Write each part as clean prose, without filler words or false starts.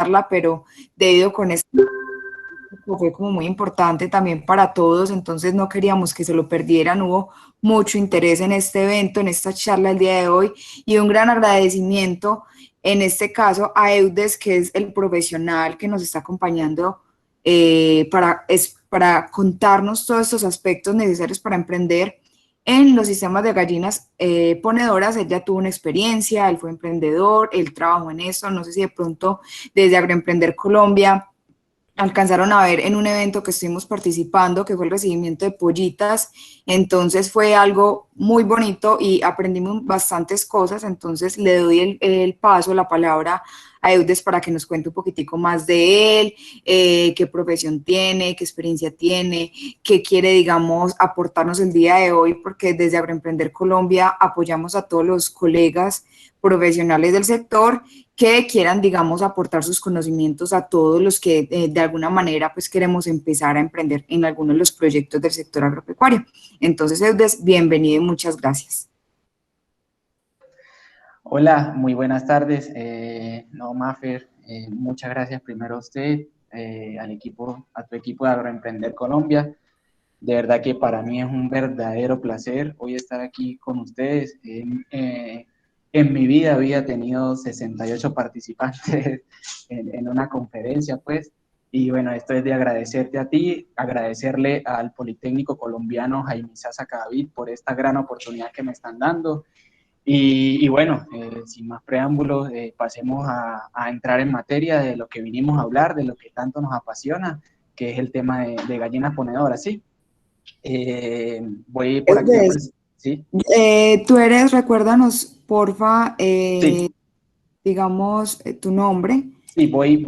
charla, pero debido con esto fue como muy importante también para todos, entonces no queríamos que se lo perdieran. Hubo mucho interés en este evento, en esta charla el día de hoy, y un gran agradecimiento en este caso a Eudes, que es el profesional que nos está acompañando para contarnos todos estos aspectos necesarios para emprender en los sistemas de gallinas ponedoras. Él ya tuvo una experiencia, él fue emprendedor, él trabajó en eso. No sé si de pronto desde Agroemprender Colombia alcanzaron a ver en un evento que estuvimos participando, que fue el recibimiento de pollitas. Entonces fue algo muy bonito y aprendimos bastantes cosas. Entonces le doy el paso, la palabra a Eudes para que nos cuente un poquitico más de él, qué profesión tiene, qué experiencia tiene, qué quiere, digamos, aportarnos el día de hoy, porque desde Agroemprender Colombia apoyamos a todos los colegas profesionales del sector que quieran, digamos, aportar sus conocimientos a todos los que de alguna manera pues queremos empezar a emprender en algunos de los proyectos del sector agropecuario. Entonces, Eudes, bienvenido y muchas gracias. Hola, muy buenas tardes. No, Mafer, muchas gracias primero a usted, al equipo, a tu equipo de Agroemprender Colombia. De verdad que para mí es un verdadero placer hoy estar aquí con ustedes. En mi vida había tenido 68 participantes en una conferencia, pues, y bueno, esto es de agradecerte a ti, agradecerle al Politécnico Colombiano Jaime Sasa Cadavid por esta gran oportunidad que me están dando. Y bueno, sin más preámbulos, pasemos a entrar en materia de lo que vinimos a hablar, de lo que tanto nos apasiona, que es el tema de gallinas ponedoras, ¿sí? Voy por aquí a... Eudes, ¿Sí? tú eres, recuérdanos, porfa, Sí, digamos, tu nombre. sí, voy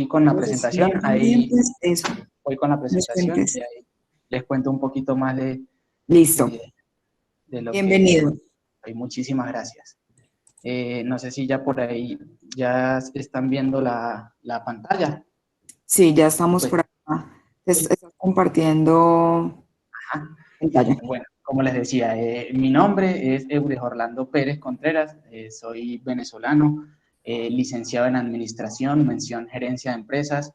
con la Entonces, presentación, bien ahí pendientes, eso, voy con la nos presentación y cuentes. ahí les cuento un poquito más Listo, de, de lo que... bienvenido. Muchísimas gracias. No sé si ya por ahí ya están viendo la pantalla. Sí, ya estamos Pues, por acá. Estás compartiendo ajá. pantalla. Bueno, como les decía, mi nombre es Eudes Orlando Pérez Contreras, soy venezolano, licenciado en Administración, mención Gerencia de Empresas.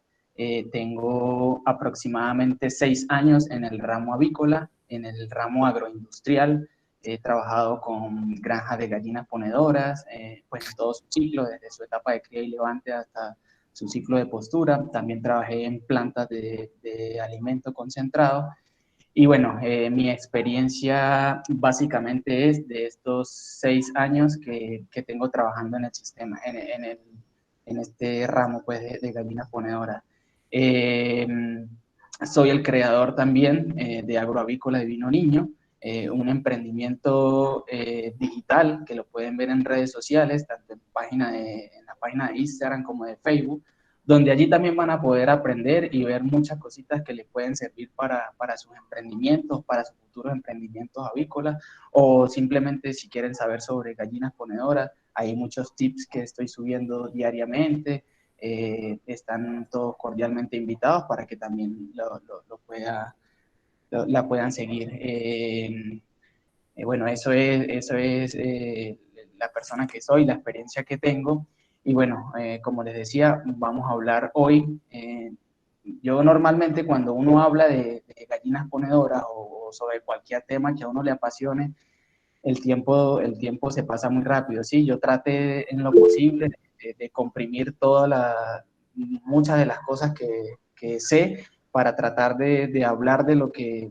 Tengo aproximadamente 6 años en el ramo avícola, en el ramo agroindustrial. He trabajado con granjas de gallinas ponedoras, pues en todo su ciclo, desde su etapa de cría y levante hasta su ciclo de postura. También trabajé en plantas de alimento concentrado. Y bueno, mi experiencia básicamente es de estos 6 años que tengo trabajando en el sistema, en este ramo pues, de gallinas ponedoras. Eh, Soy el creador también de Agroavícola Divino Niño, un emprendimiento digital que lo pueden ver en redes sociales, tanto en la página de Instagram como de Facebook, donde allí también van a poder aprender y ver muchas cositas que les pueden servir para sus emprendimientos, para sus futuros emprendimientos avícolas, o simplemente si quieren saber sobre gallinas ponedoras, hay muchos tips que estoy subiendo diariamente. Están todos cordialmente invitados para que también la puedan seguir. Bueno, eso es la persona que soy, la experiencia que tengo. Y bueno, como les decía, vamos a hablar hoy. Yo normalmente cuando uno habla de gallinas ponedoras o sobre cualquier tema que a uno le apasione, el tiempo se pasa muy rápido, ¿sí? Yo traté en lo posible de comprimir muchas de las cosas que sé para tratar de hablar de lo que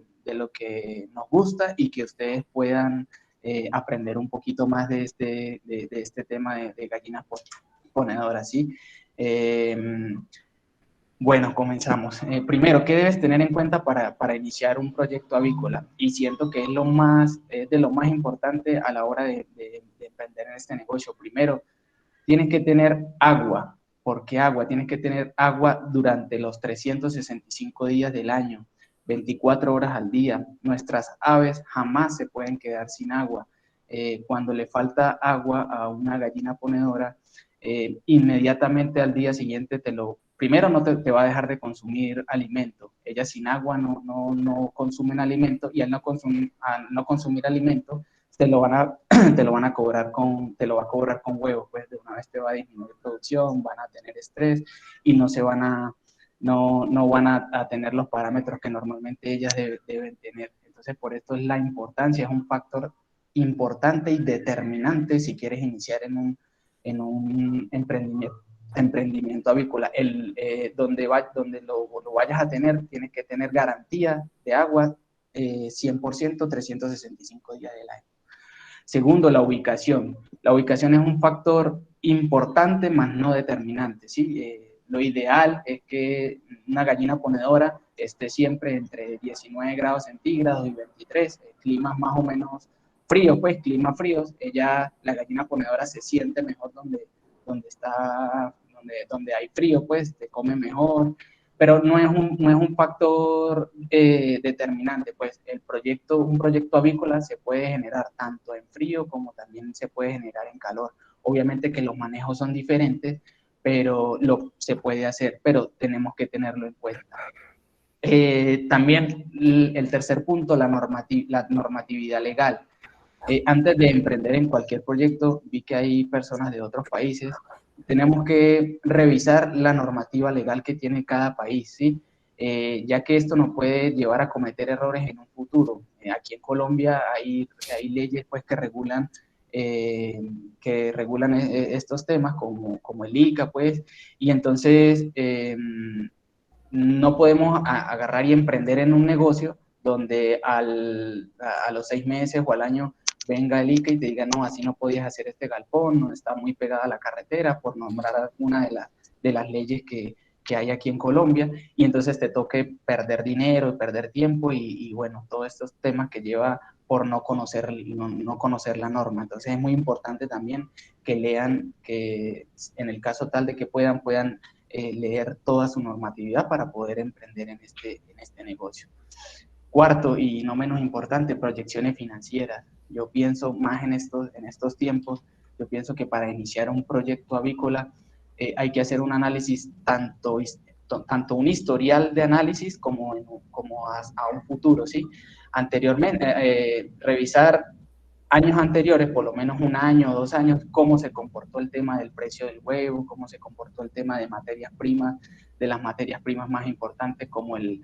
nos gusta y que ustedes puedan aprender un poquito más de este tema de gallinas ponedoras, ¿sí? Eh, bueno, comenzamos. Primero, ¿qué debes tener en cuenta para iniciar un proyecto avícola? Y siento que es de lo más importante a la hora de emprender en este negocio. Primero, tienes que tener agua. ¿Por qué agua? Tienes que tener agua durante los 365 días del año, 24 horas al día. Nuestras aves jamás se pueden quedar sin agua. Cuando le falta agua a una gallina ponedora, inmediatamente al día siguiente primero no te va a dejar de consumir alimento. Ellas sin agua no consumen alimento y al no consumir alimento te lo van a, te lo van a cobrar te lo va a cobrar con huevos, pues de una vez te va a disminuir producción, van a tener estrés y no van a tener los parámetros que normalmente ellas deben tener. Entonces, por esto es la importancia, es un factor importante y determinante si quieres iniciar en un emprendimiento avícola. Donde lo vayas a tener, tienes que tener garantía de agua 100%, 365 días del año. Segundo, la ubicación. La ubicación es un factor importante, más no determinante, ¿sí? Lo ideal es que una gallina ponedora esté siempre entre 19 grados centígrados y 23, climas más o menos fríos, pues, climas fríos. La gallina ponedora se siente mejor donde hay frío, pues, te come mejor, pero no es un factor determinante, pues un proyecto avícola se puede generar tanto en frío como también se puede generar en calor. Obviamente que los manejos son diferentes, pero se puede hacer, pero tenemos que tenerlo en cuenta. También el tercer punto, la normatividad legal. Antes de emprender en cualquier proyecto, vi que hay personas de otros países. Tenemos que revisar la normativa legal que tiene cada país, ¿sí? Ya que esto nos puede llevar a cometer errores en un futuro. Aquí en Colombia hay leyes pues, que regulan estos temas, como el ICA, pues, y entonces no podemos agarrar y emprender en un negocio donde a los 6 meses o al año venga el ICA y te diga, no, así no podías hacer este galpón, no está muy pegada a la carretera, por nombrar alguna de las leyes que hay aquí en Colombia, y entonces te toque perder dinero, perder tiempo y bueno, todos estos temas que lleva por no conocer la norma. Entonces es muy importante también que lean, que en el caso tal de que puedan leer toda su normatividad para poder emprender en este negocio. Cuarto, y no menos importante, proyecciones financieras. Yo pienso más en estos tiempos, yo pienso que para iniciar un proyecto avícola hay que hacer un análisis, tanto un historial de análisis como a un futuro, ¿sí? Anteriormente, revisar años anteriores, por lo menos un año o 2 años, cómo se comportó el tema del precio del huevo, cómo se comportó el tema de materias primas, de las materias primas más importantes como el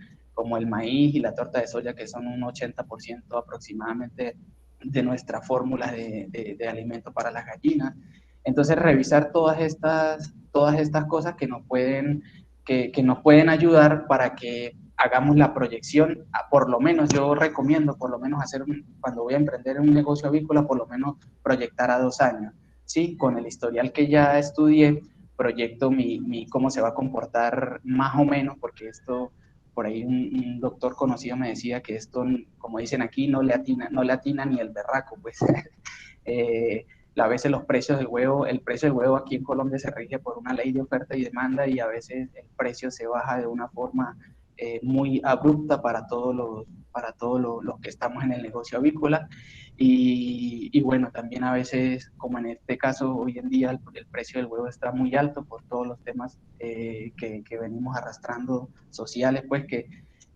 maíz y la torta de soya, que son un 80% aproximadamente de nuestra fórmula de alimento para las gallinas. Entonces, revisar todas estas cosas que nos pueden ayudar para que hagamos la proyección, por lo menos yo recomiendo, por lo menos cuando voy a emprender un negocio avícola, por lo menos proyectar a 2 años, ¿sí? Con el historial que ya estudié, proyecto cómo se va a comportar más o menos, porque esto, por ahí un doctor conocido me decía que esto, como dicen aquí, no le atina ni el berraco, pues. A veces el precio del huevo aquí en Colombia se rige por una ley de oferta y demanda, y a veces el precio se baja de una forma muy abrupta para todos los que estamos en el negocio avícola. Y bueno, también a veces, como en este caso, hoy en día el precio del huevo está muy alto por todos los temas que venimos arrastrando sociales, pues que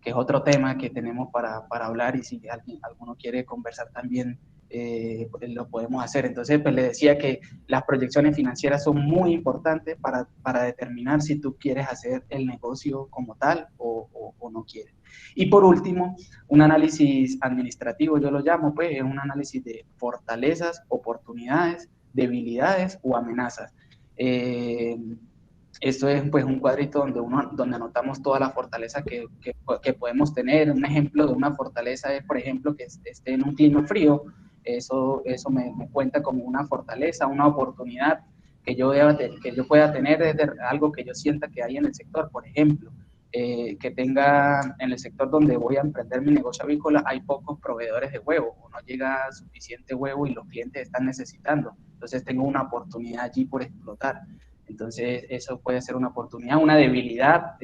es otro tema que tenemos para hablar, y si alguno quiere conversar también, pues lo podemos hacer. Entonces, pues le decía que las proyecciones financieras son muy importantes para determinar si tú quieres hacer el negocio como tal o no quieres. Y por último, un análisis administrativo, yo lo llamo, pues es un análisis de fortalezas, oportunidades, debilidades o amenazas. Esto es pues un cuadrito donde anotamos toda la fortaleza que podemos tener. Un ejemplo de una fortaleza es, por ejemplo, que esté en un clima frío. Eso me cuenta como una fortaleza, una oportunidad que yo pueda tener desde algo que yo sienta que hay en el sector. Por ejemplo, que tenga en el sector donde voy a emprender mi negocio avícola, hay pocos proveedores de huevo, o no llega suficiente huevo y los clientes están necesitando. Entonces tengo una oportunidad allí por explotar. Entonces, eso puede ser una oportunidad. Una debilidad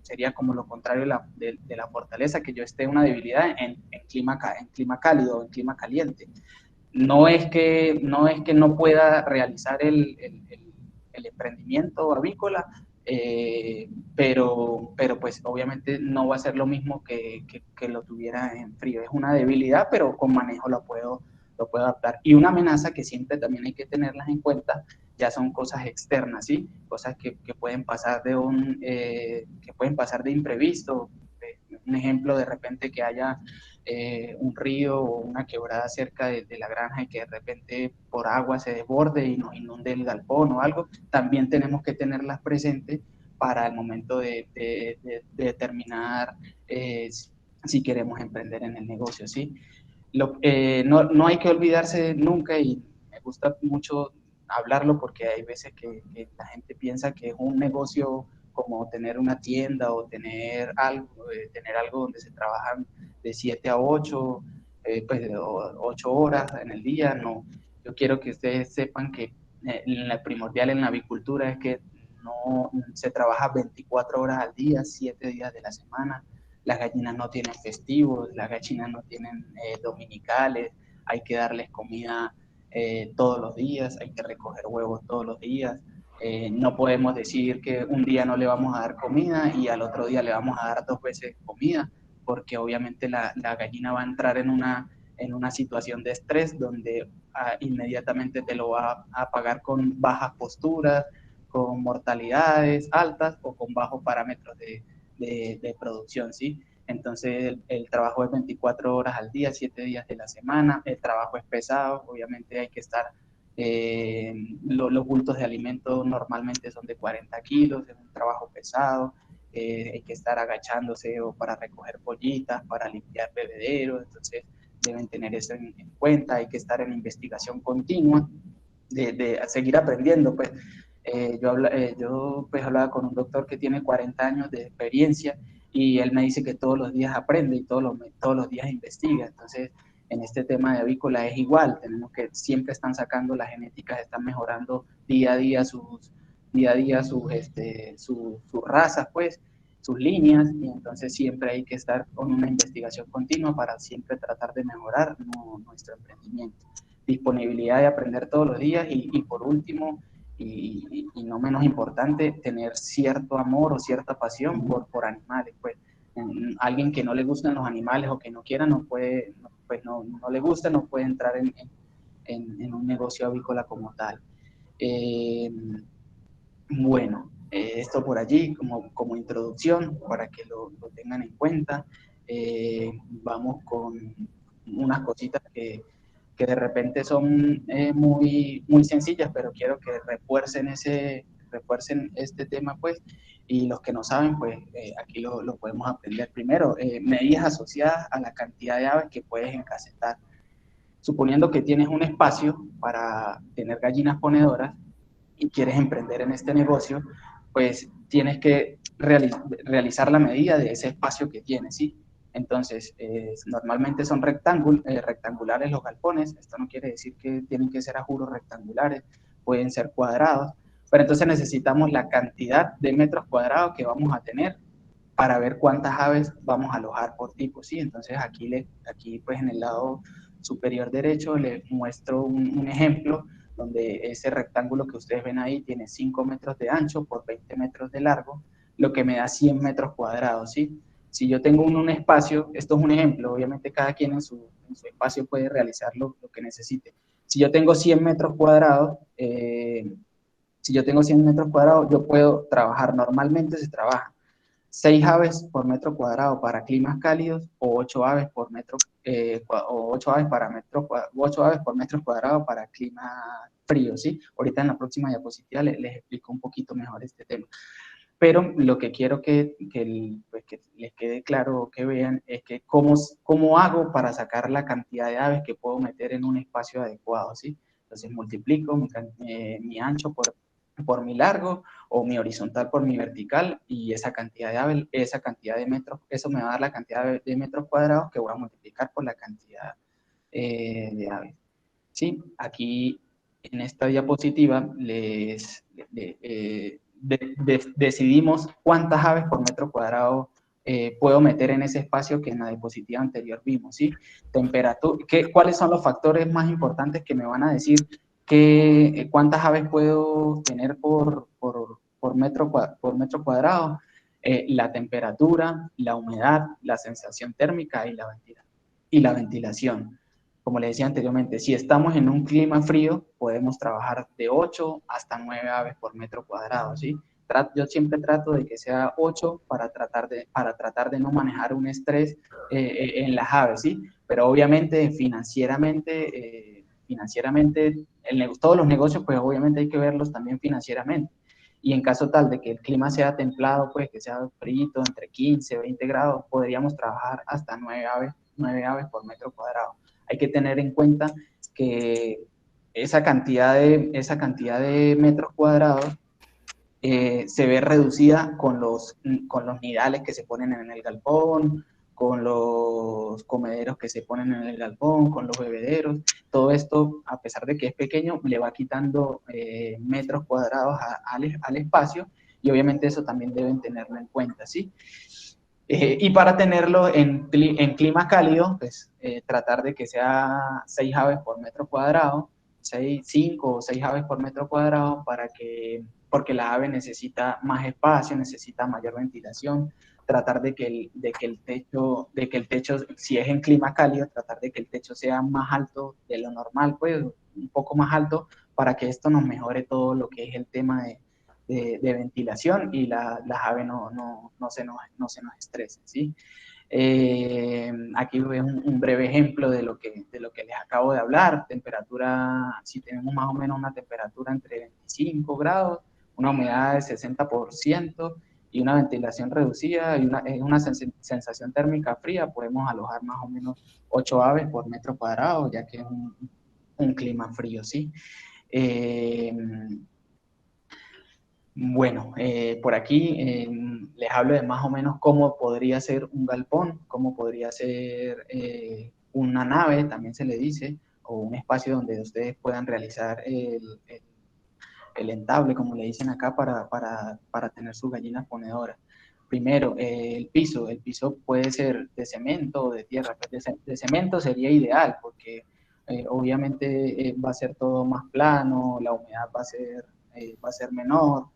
sería como lo contrario de la fortaleza, que yo esté en una debilidad en clima cálido, en clima caliente. No es que no pueda realizar el emprendimiento avícola, pero pues obviamente no va a ser lo mismo que lo tuviera en frío. Es una debilidad, pero con manejo lo puedo adaptar. Y una amenaza que siempre también hay que tenerlas en cuenta, ya son cosas externas, ¿sí? Cosas que pueden pasar que pueden pasar de imprevisto. Un ejemplo, de repente que haya un río o una quebrada cerca de la granja y que de repente por agua se desborde y nos inunde el galpón o algo, también tenemos que tenerlas presentes para el momento de determinar si queremos emprender en el negocio, ¿sí? No hay que olvidarse nunca, y me gusta mucho hablarlo porque hay veces que la gente piensa que es un negocio como tener una tienda o tener algo donde se trabajan de 7 a 8, pues de 8 horas en el día. No, yo quiero que ustedes sepan que la primordial en la avicultura es que no se trabaja 24 horas al día, 7 días de la semana. Las gallinas no tienen festivos, las gallinas no tienen dominicales, hay que darles comida todos los días, hay que recoger huevos todos los días. No podemos decir que un día no le vamos a dar comida y al otro día le vamos a dar 2 veces comida, porque obviamente la gallina va a entrar en una situación de estrés donde inmediatamente te lo va a pagar con bajas posturas, con mortalidades altas o con bajos parámetros de producción, ¿sí? Entonces el trabajo es 24 horas al día, 7 días de la semana, el trabajo es pesado, obviamente hay que estar, los bultos de alimentos normalmente son de 40 kilos, es un trabajo pesado, hay que estar agachándose o para recoger pollitas, para limpiar bebederos, entonces deben tener eso en cuenta, hay que estar en investigación continua, de seguir aprendiendo, pues. Yo pues hablaba con un doctor que tiene 40 años de experiencia y él me dice que todos los días aprende y todos los días investiga. Entonces, en este tema de avícola es igual, tenemos que siempre están sacando las genéticas, están mejorando día a día sus razas, pues, sus líneas, y entonces siempre hay que estar con una investigación continua para siempre tratar de mejorar nuestro emprendimiento. Disponibilidad de aprender todos los días y por último, y no menos importante, tener cierto amor o cierta pasión por animales. Pues alguien que no le gustan los animales o que no quiera, no puede, pues no le gusta, no puede entrar en un negocio avícola como tal. Bueno, esto por allí como introducción para que lo tengan en cuenta. Vamos con unas cositas que de repente son muy sencillas, pero quiero que refuercen este tema, pues, y los que no saben, pues, aquí lo podemos aprender. Primero, medidas asociadas a la cantidad de aves que puedes encasetar. Suponiendo que tienes un espacio para tener gallinas ponedoras y quieres emprender en este negocio, pues tienes que realizar la medida de ese espacio que tienes, ¿sí? Entonces, normalmente son rectangulares los galpones, esto no quiere decir que tienen que ser a juro rectangulares, pueden ser cuadrados, pero entonces necesitamos la cantidad de metros cuadrados que vamos a tener para ver cuántas aves vamos a alojar por tipo, ¿sí? Entonces aquí pues en el lado superior derecho les muestro un ejemplo donde ese rectángulo que ustedes ven ahí tiene 5 metros de ancho por 20 metros de largo, lo que me da 100 metros cuadrados, ¿sí? Si yo tengo un espacio, esto es un ejemplo, obviamente cada quien en su espacio puede realizar lo que necesite. Si yo tengo 100 metros cuadrados, yo puedo trabajar, normalmente se trabaja 6 aves por metro cuadrado para climas cálidos o 8 aves por metro, o 8 aves, 8 aves por metro cuadrado para clima frío, ¿sí? Ahorita en la próxima diapositiva les explico un poquito mejor este tema. Pero lo que quiero pues que les quede claro, que vean, es que cómo hago para sacar la cantidad de aves que puedo meter en un espacio adecuado, ¿sí? Entonces multiplico mi ancho por mi largo o mi horizontal por mi vertical y esa cantidad de aves, esa cantidad de metros, eso me va a dar la cantidad de metros cuadrados que voy a multiplicar por la cantidad de aves. Sí, aquí en esta diapositiva decidimos cuántas aves por metro cuadrado puedo meter en ese espacio que en la diapositiva anterior vimos, ¿sí? Temperatura, ¿cuáles son los factores más importantes que me van a decir cuántas aves puedo tener por metro cuadrado? La temperatura, la humedad, la sensación térmica y la ventilación. como le decía anteriormente, si estamos en un clima frío, podemos trabajar de 8 hasta 9 aves por metro cuadrado, ¿sí? Yo siempre trato de que sea 8 para tratar de no manejar un estrés en las aves, ¿sí? Pero obviamente financieramente todos los negocios, pues obviamente hay que verlos también financieramente. Y en caso tal de que el clima sea templado, pues que sea frío, entre 15 20 grados, podríamos trabajar hasta 9 aves por metro cuadrado. Hay que tener en cuenta que esa cantidad de metros cuadrados se ve reducida con los nidales que se ponen en el galpón, con los comederos que se ponen en el galpón, con los bebederos. Todo esto, a pesar de que es pequeño, le va quitando metros cuadrados al espacio, y obviamente eso también deben tenerlo en cuenta, ¿sí? Y para tenerlo en clima cálido, pues tratar de que sea 6 aves por metro cuadrado, 5 o 6 aves por metro cuadrado, porque la ave necesita más espacio, necesita mayor ventilación. Tratar de que el techo, si es en clima cálido, tratar de que el techo sea más alto de lo normal, pues un poco más alto, para que esto nos mejore todo lo que es el tema de ventilación, y las aves no se nos estresen, ¿sí? Aquí ves un breve ejemplo de lo que les acabo de hablar. Temperatura, si tenemos más o menos una temperatura entre 25 grados, una humedad de 60% y una ventilación reducida y una sensación térmica fría, podemos alojar más o menos 8 aves por metro cuadrado, ya que es un clima frío, ¿sí? Eh, bueno, por aquí les hablo de más o menos cómo podría ser un galpón, cómo podría ser una nave, también se le dice, o un espacio donde ustedes puedan realizar el entable, como le dicen acá, para tener sus gallinas ponedoras. Primero, el piso puede ser de cemento o de tierra. Pues de cemento sería ideal, porque obviamente va a ser todo más plano, la humedad va a ser menor,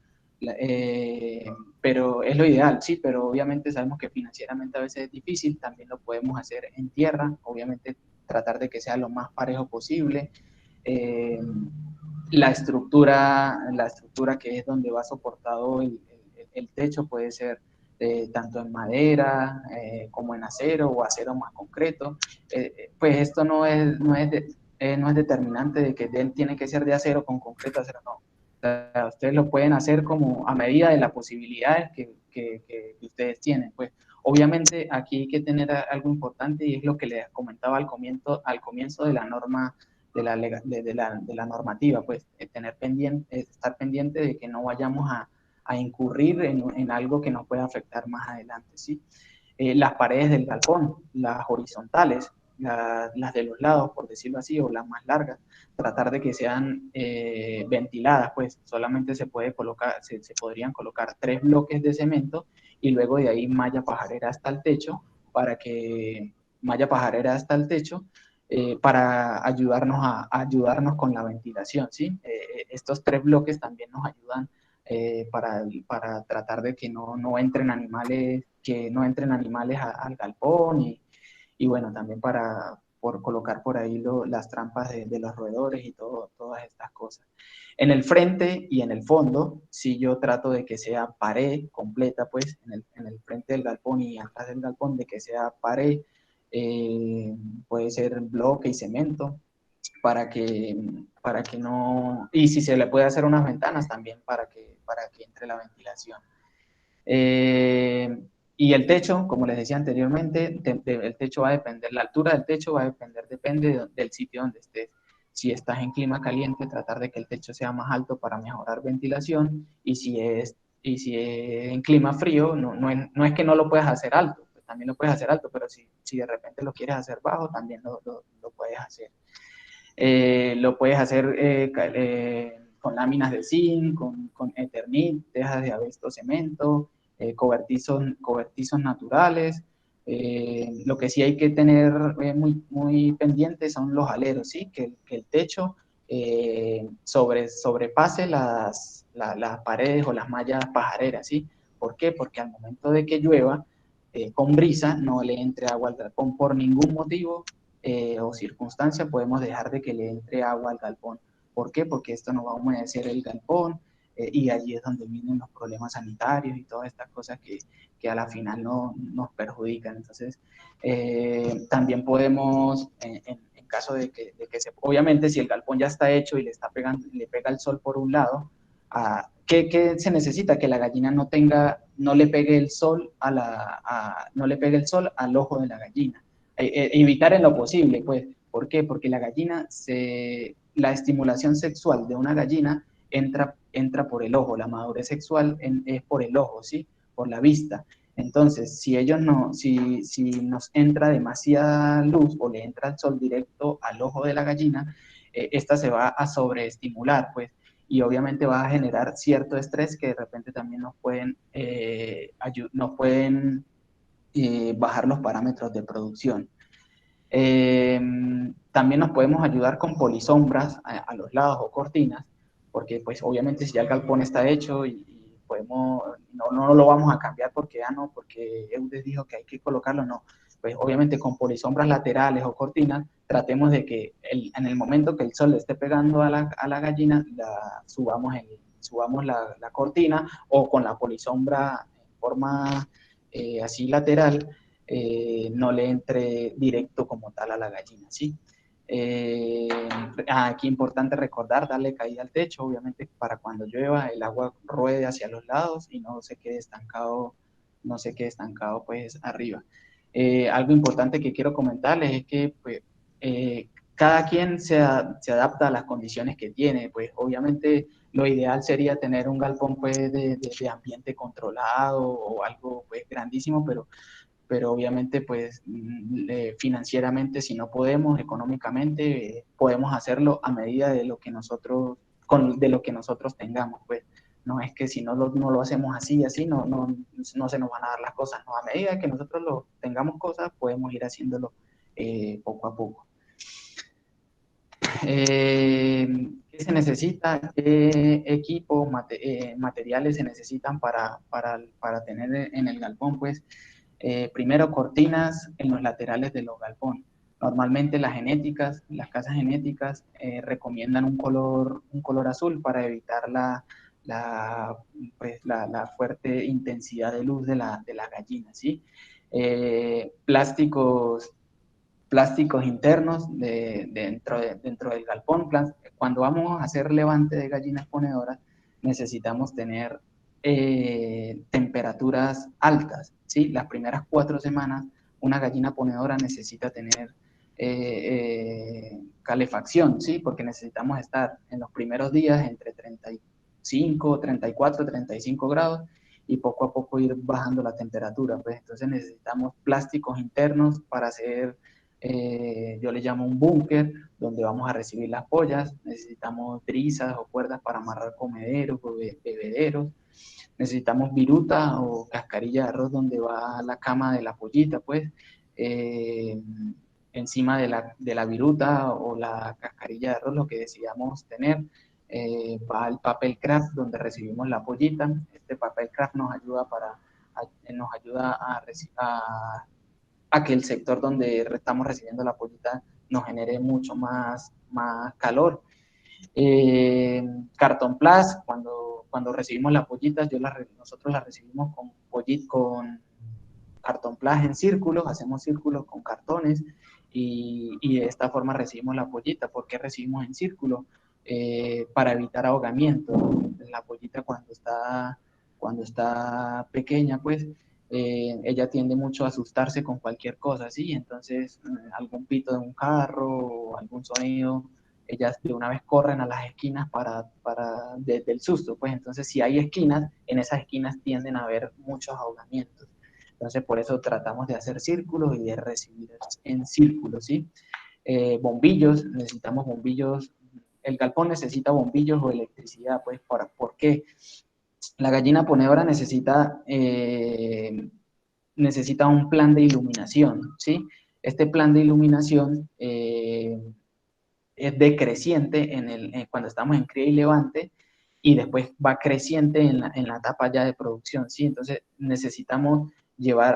eh, pero es lo ideal, sí, pero obviamente sabemos que financieramente a veces es difícil. También lo podemos hacer en tierra, obviamente tratar de que sea lo más parejo posible. Eh, la estructura que es donde va soportado el techo puede ser tanto en madera como en acero o acero más concreto. Pues esto no es determinante de que tiene que ser de acero con concreto, acero no. O sea, ustedes lo pueden hacer como a medida de las posibilidades que ustedes tienen. Pues obviamente aquí hay que tener algo importante, y es lo que les comentaba al comienzo de la norma, de la normativa, pues estar pendiente de que no vayamos a incurrir en algo que nos pueda afectar más adelante, ¿sí? Las paredes del galpón, las horizontales, las de los lados, por decirlo así, o las más largas, tratar de que sean ventiladas, pues solamente se podrían colocar 3 bloques de cemento, y luego de ahí malla pajarera hasta el techo, malla pajarera hasta el techo, para ayudarnos con la ventilación, ¿sí? Estos 3 bloques también nos ayudan para tratar de que no entren animales, al galpón, y bueno, también por colocar por ahí las trampas de los roedores y todas estas cosas. En el frente y en el fondo, si yo trato de que sea pared completa, pues en el frente del galpón y atrás del galpón, de que sea pared, puede ser bloque y cemento, para que no, y si se le puede hacer unas ventanas también para que entre la ventilación. Y el techo, como les decía anteriormente, el techo va a depender, la altura del techo va a depende del sitio donde estés. Si estás en clima caliente, tratar de que el techo sea más alto para mejorar ventilación, y si es en clima frío, no es que no lo puedas hacer alto, pues también lo puedes hacer alto, pero si de repente lo quieres hacer bajo, también lo puedes hacer. Lo puedes hacer con láminas de zinc, con Eternit, tejas de abesto cemento, cobertizos naturales. Lo que sí hay que tener muy pendiente son los aleros, ¿sí? Que el techo sobrepase las paredes o las mallas pajareras, ¿sí? ¿Por qué? Porque al momento de que llueva, con brisa, no le entre agua al galpón por ningún motivo. o circunstancia, podemos dejar de que le entre agua al galpón. ¿Por qué? Porque esto no va a humedecer el galpón, y allí es donde vienen los problemas sanitarios y todas estas cosas que a la final no, nos perjudican. Entonces, también podemos, en caso obviamente si el galpón ya está hecho y le pega el sol por un lado, ¿qué se necesita? Que la gallina no le pegue el sol no le pegue el sol al ojo de la gallina. Evitar en lo posible, pues. ¿Por qué? Porque la estimulación sexual de una gallina entra por el ojo, la madurez sexual es por el ojo, ¿sí? Por la vista. Entonces, si nos entra demasiada luz o le entra el sol directo al ojo de la gallina, esta se va a sobreestimular, pues, y obviamente va a generar cierto estrés que de repente también nos pueden bajar los parámetros de producción. También nos podemos ayudar con polisombras a los lados o cortinas, porque pues obviamente si ya el galpón está hecho y no lo vamos a cambiar porque, no, porque Eudes dijo que hay que colocarlo, no. Pues obviamente con polisombras laterales o cortinas, tratemos de que en el momento que el sol le esté pegando a la gallina, subamos la cortina, o con la polisombra en forma así lateral, no le entre directo como tal a la gallina, ¿sí? Aquí importante recordar, darle caída al techo, obviamente para cuando llueva el agua ruede hacia los lados y no se quede estancado, pues arriba. Algo importante que quiero comentarles es que pues, cada quien se adapta a las condiciones que tiene, pues obviamente lo ideal sería tener un galpón pues de ambiente controlado o algo pues grandísimo, pero obviamente pues financieramente si no podemos, económicamente, podemos hacerlo a medida de lo que nosotros tengamos, pues. No es que si no lo hacemos así, no se nos van a dar las cosas, no, a medida que nosotros tengamos cosas, podemos ir haciéndolo poco a poco. ¿Qué se necesita? ¿Qué equipos, materiales se necesitan para tener en el galpón? Pues primero, cortinas en los laterales de los galpones. Normalmente las casas genéticas recomiendan un color azul para evitar la fuerte intensidad de luz de la gallina, ¿sí? Plásticos internos dentro del galpón. Cuando vamos a hacer levante de gallinas ponedoras, necesitamos tener temperaturas altas, ¿sí? Las primeras 4 semanas, una gallina ponedora necesita tener calefacción, ¿sí? Porque necesitamos estar en los primeros días entre 35, 34, 35 grados, y poco a poco ir bajando la temperatura, pues entonces necesitamos plásticos internos para hacer, yo le llamo un búnker, donde vamos a recibir las pollas. Necesitamos trizas o cuerdas para amarrar comederos o bebederos. Necesitamos viruta o cascarilla de arroz donde va la cama de la pollita, pues. Encima de la viruta o la cascarilla de arroz, lo que decidamos tener, va el papel craft donde recibimos la pollita. Este papel craft nos ayuda a que el sector donde estamos recibiendo la pollita nos genere mucho más calor. Cartón Plus, cuando recibimos las pollitas, nosotros las recibimos con cartón Plus en círculos, hacemos círculos con cartones, y de esta forma recibimos la pollita. ¿Por qué recibimos en círculo? Para evitar ahogamiento. La pollita cuando está pequeña, pues ella tiende mucho a asustarse con cualquier cosa, ¿sí? Entonces, algún pito de un carro o algún sonido, ellas de una vez corren a las esquinas desde el susto, pues entonces si hay esquinas, en esas esquinas tienden a haber muchos ahogamientos. Entonces por eso tratamos de hacer círculos y de recibir en círculos, ¿sí? Bombillos, necesitamos bombillos, el galpón necesita bombillos o electricidad, pues ¿por qué? La gallina ponedora necesita un plan de iluminación, ¿sí? Este plan de iluminación es decreciente cuando estamos en cría y levante, y después va creciente en la etapa ya de producción, ¿sí? Entonces necesitamos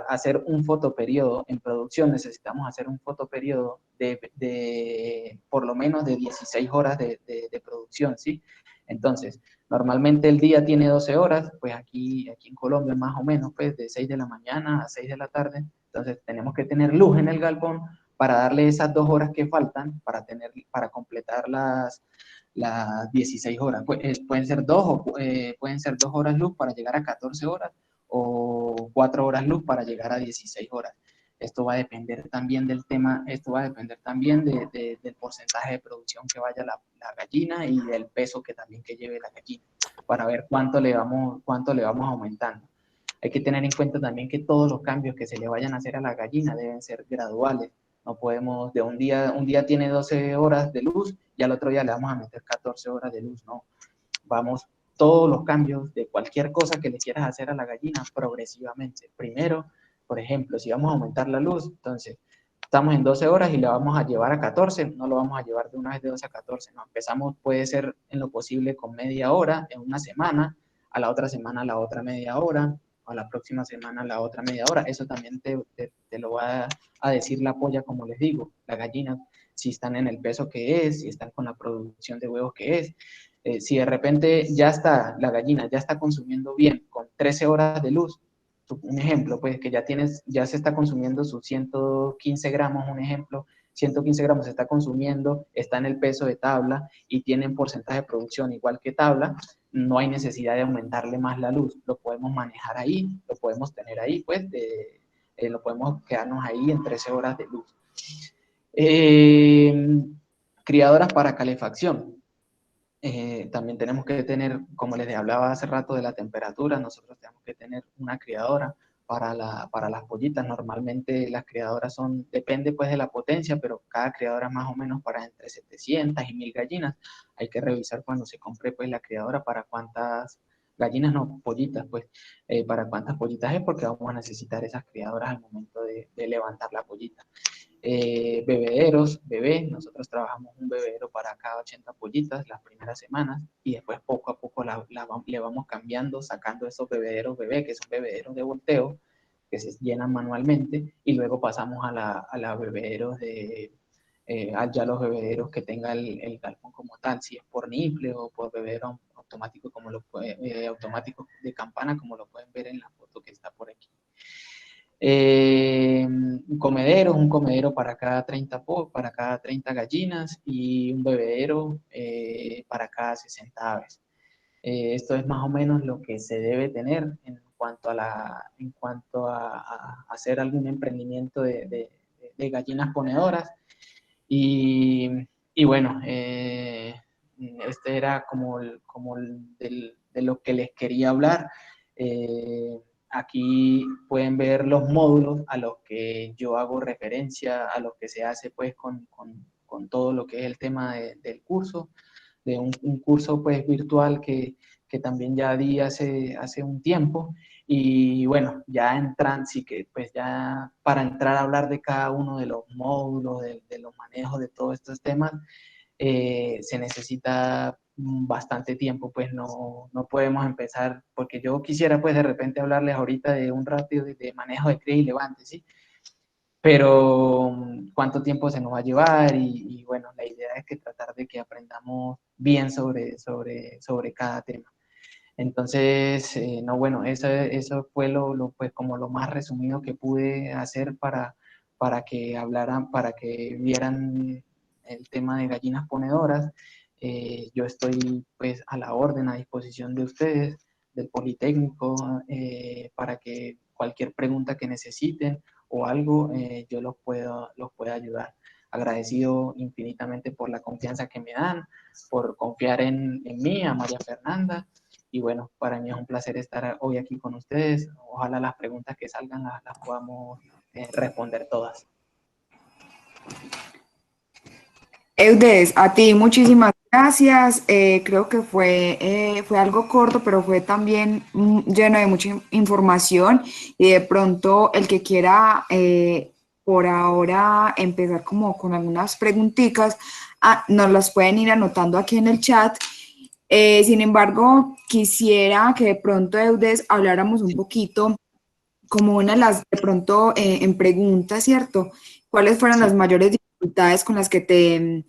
hacer un fotoperiodo en producción, necesitamos hacer un fotoperiodo de por lo menos de 16 horas de producción, ¿sí? Entonces, normalmente el día tiene 12 horas, pues aquí en Colombia más o menos, pues de 6 de la mañana a 6 de la tarde, entonces tenemos que tener luz en el galpón para darle esas 2 horas que faltan para completar las 16 horas. Pueden ser pueden ser 2 horas luz para llegar a 14 horas o 4 horas luz para llegar a 16 horas. Esto va a depender también del tema, esto va a depender también del porcentaje de producción que vaya la gallina y del peso que también que lleve la gallina, para ver cuánto le vamos aumentando. Hay que tener en cuenta también que todos los cambios que se le vayan a hacer a la gallina deben ser graduales. No podemos, un día tiene 12 horas de luz y al otro día le vamos a meter 14 horas de luz, no. Vamos, todos los cambios de cualquier cosa que le quieras hacer a la gallina progresivamente. Primero, por ejemplo, si vamos a aumentar la luz, entonces estamos en 12 horas y la vamos a llevar a 14, no lo vamos a llevar de una vez de 12 a 14, no, empezamos, puede ser en lo posible con media hora en una semana, a la otra semana la otra media hora, a la próxima semana la otra media hora, eso también te lo va a decir la polla, como les digo, la gallina, si están en el peso que es, si están con la producción de huevos que es, si de repente la gallina ya está consumiendo bien con 13 horas de luz, un ejemplo, pues que ya se está consumiendo sus 115 gramos, un ejemplo, 115 gramos se está consumiendo, está en el peso de tabla y tienen porcentaje de producción igual que tabla, no hay necesidad de aumentarle más la luz, lo podemos manejar ahí, lo podemos tener ahí, pues, lo podemos quedarnos ahí en 13 horas de luz. Criadoras para calefacción. También tenemos que tener, como les hablaba hace rato de la temperatura, nosotros tenemos que tener una criadora para las pollitas. Normalmente las criadoras depende pues de la potencia, pero cada criadora más o menos para entre 700 y 1000 gallinas. Hay que revisar cuando se compre pues la criadora para cuántas gallinas, no, pollitas, pues, para cuántas pollitas es, porque vamos a necesitar esas criadoras al momento de levantar la pollita. Bebederos, nosotros trabajamos un bebedero para cada 80 pollitas las primeras semanas y después poco a poco le vamos cambiando, sacando esos bebederos bebé, que son bebederos de volteo, que se llenan manualmente, y luego pasamos a la bebederos ya los bebederos que tenga el galpón como tal, si es por nipple o por bebedero automático, automático de campana, como lo pueden ver en la foto que está por aquí. Un comedero para cada 30 gallinas y un bebedero para cada 60 aves. Esto es más o menos lo que se debe tener en cuanto a hacer algún emprendimiento de gallinas ponedoras. Y bueno, este era como de lo que les quería hablar. Aquí pueden ver los módulos a los que yo hago referencia, a los que se hace pues con todo lo que es el tema del curso, de un curso pues virtual que también ya di hace un tiempo. Y bueno, ya entran, sí que pues ya para entrar a hablar de cada uno de los módulos, de los manejos de todos estos temas, se necesita bastante tiempo, pues no podemos empezar, porque yo quisiera pues de repente hablarles ahorita de un rápido de manejo de cría y levante, ¿sí? Pero cuánto tiempo se nos va a llevar y bueno, la idea es que tratar de que aprendamos bien sobre cada tema. Entonces, no, bueno, eso fue pues como lo más resumido que pude hacer para que hablaran, para que vieran el tema de gallinas ponedoras. Yo estoy pues a la orden, a disposición de ustedes, del Politécnico, para que cualquier pregunta que necesiten o algo, yo los pueda ayudar. Agradecido infinitamente por la confianza que me dan, por confiar en mí, a María Fernanda. Y bueno, para mí es un placer estar hoy aquí con ustedes. Ojalá las preguntas que salgan las podamos responder todas. Eudes, a ti muchísimas gracias. Creo que fue algo corto, pero fue también lleno de mucha información y de pronto el que quiera por ahora empezar como con algunas preguntitas, nos las pueden ir anotando aquí en el chat. Sin embargo, quisiera que de pronto, Eudes, habláramos un poquito como una de las, de pronto, en preguntas, ¿cierto? ¿Cuáles fueron las Sí. mayores dificultades con las que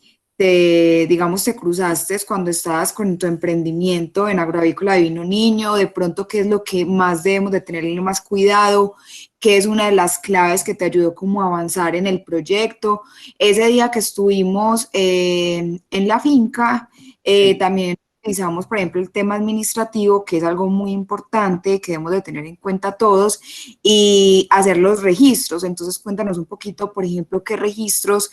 digamos, te cruzaste cuando estabas con tu emprendimiento en Agroavícola Divino Niño? De pronto, ¿qué es lo que más debemos de tenerle más cuidado? ¿Qué es una de las claves que te ayudó como a avanzar en el proyecto? Ese día que estuvimos en la finca, Sí. también utilizamos, por ejemplo, el tema administrativo, que es algo muy importante que debemos de tener en cuenta todos, y hacer los registros. Entonces, cuéntanos un poquito, por ejemplo, qué registros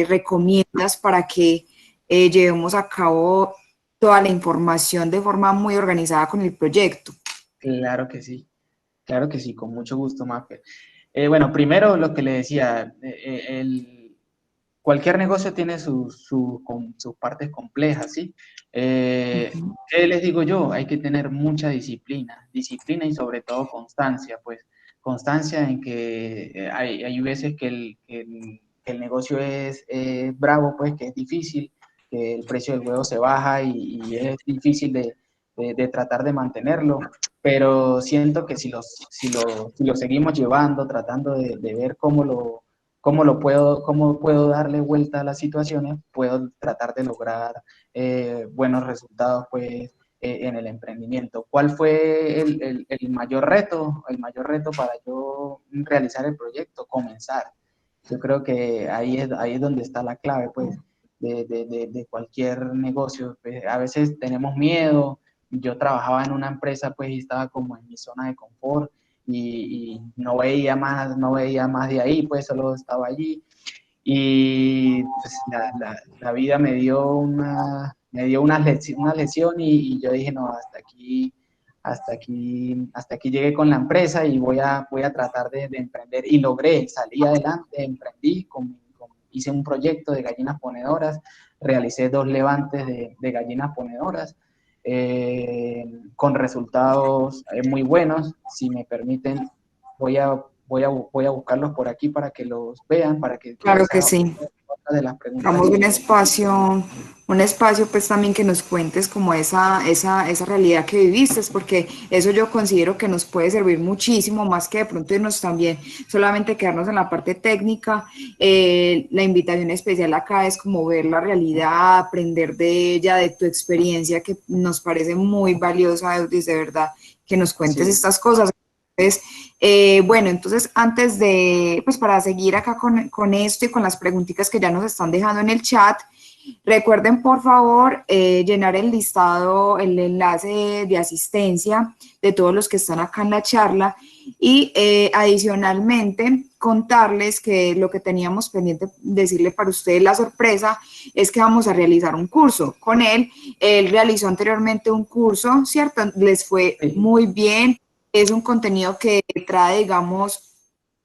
recomiendas para que llevemos a cabo toda la información de forma muy organizada con el proyecto. Claro que sí, con mucho gusto, Mafer. Bueno, primero lo que le decía, cualquier negocio tiene sus partes complejas, ¿sí? ¿Qué les digo yo? Hay que tener mucha disciplina y sobre todo constancia, pues constancia en que hay veces que el negocio es bravo, pues que es difícil, que el precio del huevo se baja y es difícil de tratar de mantenerlo, pero siento que si lo seguimos llevando, tratando de ver cómo puedo darle vuelta a las situaciones, puedo tratar de lograr buenos resultados pues, en el emprendimiento. ¿Cuál fue el mayor reto? El mayor reto para yo realizar el proyecto, comenzar. Yo creo que ahí es donde está la clave pues, de cualquier negocio. Pues, a veces tenemos miedo. Yo trabajaba en una empresa pues, y estaba como en mi zona de confort y no veía más de ahí, pues solo estaba allí. Y pues, la vida me dio una lesión y yo dije, no, hasta aquí llegué con la empresa y voy a tratar de emprender. Y logré, salí adelante, emprendí, hice un proyecto de gallinas ponedoras, realicé 2 levantes de gallinas ponedoras con resultados muy buenos. Si me permiten, voy a buscarlos por aquí para que los vean, para que Claro que esa sí. otra de las preguntas Damos que... un espacio pues también que nos cuentes como esa realidad que viviste, porque eso yo considero que nos puede servir muchísimo, más que de pronto irnos también solamente quedarnos en la parte técnica. La invitación especial acá es como ver la realidad, aprender de ella, de tu experiencia, que nos parece muy valiosa, Eudis, de verdad, que nos cuentes Sí, estas cosas. Entonces, bueno, entonces antes de, pues para seguir acá con esto y con las preguntitas que ya nos están dejando en el chat, recuerden por favor llenar el listado, el enlace de asistencia de todos los que están acá en la charla y adicionalmente contarles que lo que teníamos pendiente decirle para ustedes la sorpresa es que vamos a realizar un curso con él. Él realizó anteriormente un curso, ¿cierto? Les fue sí, muy bien, es un contenido que trae, digamos,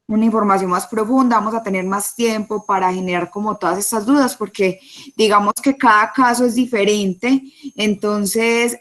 una información más profunda, vamos a tener más tiempo para generar como todas estas dudas, porque digamos que cada caso es diferente, entonces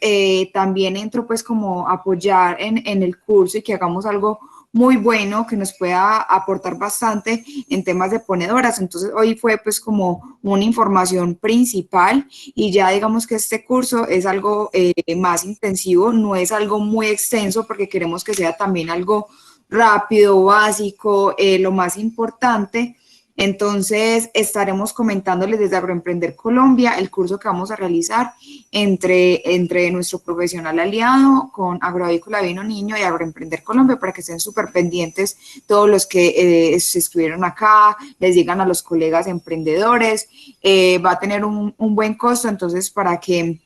también entro pues como apoyar en el curso y que hagamos algo muy bueno que nos pueda aportar bastante en temas de ponedoras. Entonces hoy fue pues como una información principal y ya digamos que este curso es algo más intensivo, no es algo muy extenso porque queremos que sea también algo rápido, básico, lo más importante. Entonces, estaremos comentándoles desde Agroemprender Colombia el curso que vamos a realizar entre nuestro profesional aliado con Agroavícola Vino Niño y Agroemprender Colombia para que estén súper pendientes todos los que se estuvieron acá, les digan a los colegas emprendedores. Va a tener un buen costo, entonces para que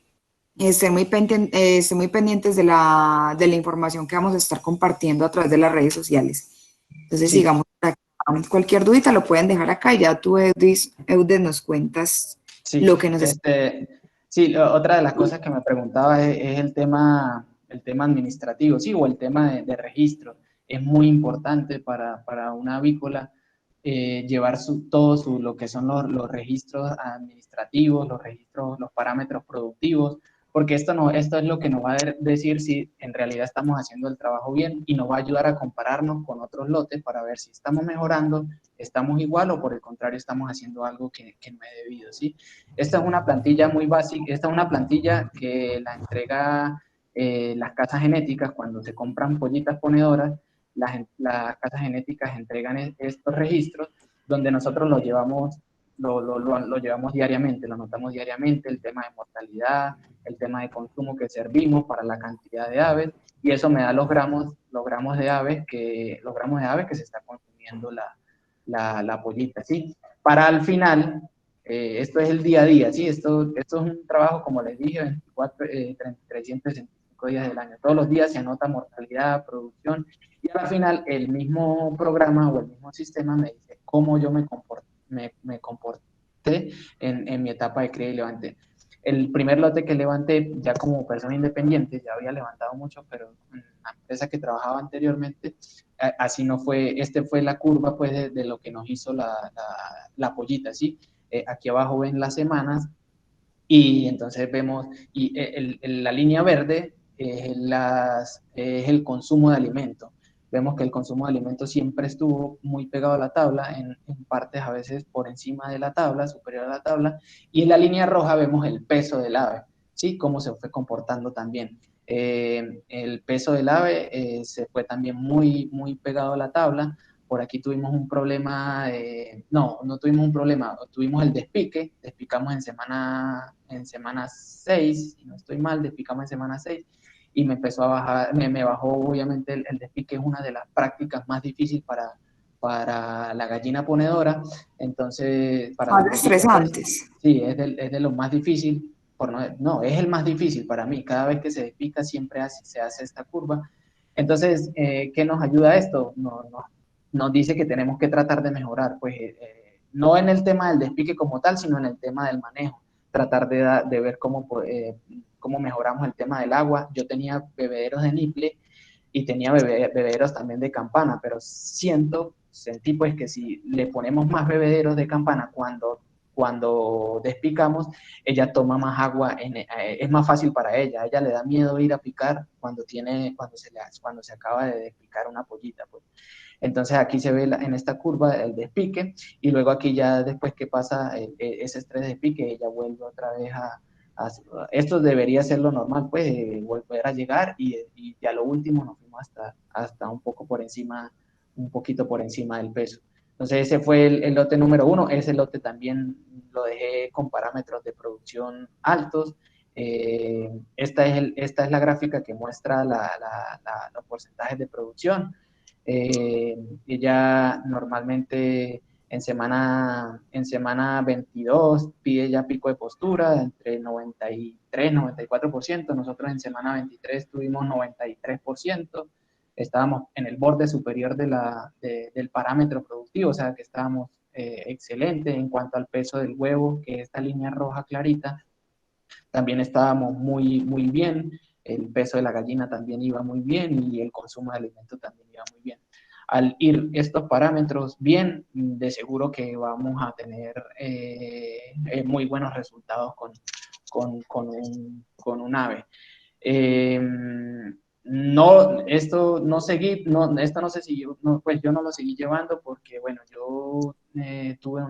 estén muy pendientes de la información que vamos a estar compartiendo a través de las redes sociales. Entonces, sí, sigamos por acá. Cualquier dudita lo pueden dejar acá y ya tú, Eudis, nos cuentas lo sí. que nos está. Sí, otra de las cosas que me preguntaba es el tema administrativo, sí, o el tema de registro. Es muy importante para una avícola llevar lo que son los registros administrativos, los registros, los parámetros productivos, porque esto es lo que nos va a decir si en realidad estamos haciendo el trabajo bien y nos va a ayudar a compararnos con otros lotes para ver si estamos mejorando, estamos igual o por el contrario estamos haciendo algo que no he debido, ¿sí? Esta es una plantilla muy básica, esta es una plantilla que la entrega las casas genéticas cuando se compran pollitas ponedoras. las casas genéticas entregan estos registros donde nosotros los llevamos, lo llevamos diariamente, lo anotamos diariamente, el tema de mortalidad, el tema de consumo que servimos para la cantidad de aves, y eso me da los gramos de aves los gramos de aves que se está consumiendo la pollita, ¿sí? Para al final, esto es el día a día, ¿sí? Esto es un trabajo, como les dije, 365 días del año. Todos los días se anota mortalidad, producción, y al final el mismo programa o el mismo sistema me dice cómo yo me comporté en mi etapa de cría y levante. El primer lote que levanté ya como persona independiente, ya había levantado mucho, pero en la empresa que trabajaba anteriormente, así no fue, fue la curva pues de lo que nos hizo la pollita, ¿sí? Aquí abajo ven las semanas y entonces vemos, y la línea verde es el consumo de alimentos. Vemos que el consumo de alimentos siempre estuvo muy pegado a la tabla, en partes a veces por encima de la tabla, superior a la tabla, y en la línea roja vemos el peso del ave, ¿sí? Cómo se fue comportando también. El peso del ave se fue también muy pegado a la tabla. Por aquí tuvimos un problema, no tuvimos un problema, tuvimos el despique, despicamos en semana 6, si no estoy mal, despicamos en semana 6 y me empezó a bajar, me bajó obviamente el despique, es una de las prácticas más difíciles para la gallina ponedora, entonces, para la Más pollita, pues, estresantes. sí, es de lo más difícil, no, es el más difícil para mí, cada vez que se despica siempre se hace esta curva. Entonces, ¿qué nos ayuda esto? Nos dice que tenemos que tratar de mejorar, pues no en el tema del despique como tal, sino en el tema del manejo, tratar de ver cómo mejoramos el tema del agua. Yo tenía bebederos de niple y tenía bebederos también de campana, pero sentí pues que si le ponemos más bebederos de campana cuando despicamos, ella toma más agua, es más fácil para ella, a ella le da miedo ir a picar cuando se acaba de despicar una pollita, pues. Entonces aquí se ve en esta curva el despique y luego aquí ya después que pasa ese estrés de despique, ella vuelve otra vez a esto debería ser lo normal, pues volver a llegar y ya lo último nos fuimos hasta un poquito por encima del peso. Entonces ese fue el lote número 1, ese lote también lo dejé con parámetros de producción altos. Esta es la gráfica que muestra los porcentajes de producción. Ella normalmente en semana 22 pide ya pico de postura entre 93, 94%. Nosotros en semana 23 tuvimos 93%. Estábamos en el borde superior del parámetro productivo, o sea que estábamos excelente en cuanto al peso del huevo, que es esta línea roja clarita. También estábamos muy bien, el peso de la gallina también iba muy bien y el consumo de alimento también iba muy bien. Al ir estos parámetros bien, de seguro que vamos a tener muy buenos resultados con un ave. Eh, esto no se siguió, pues yo no lo seguí llevando porque, bueno, yo tuve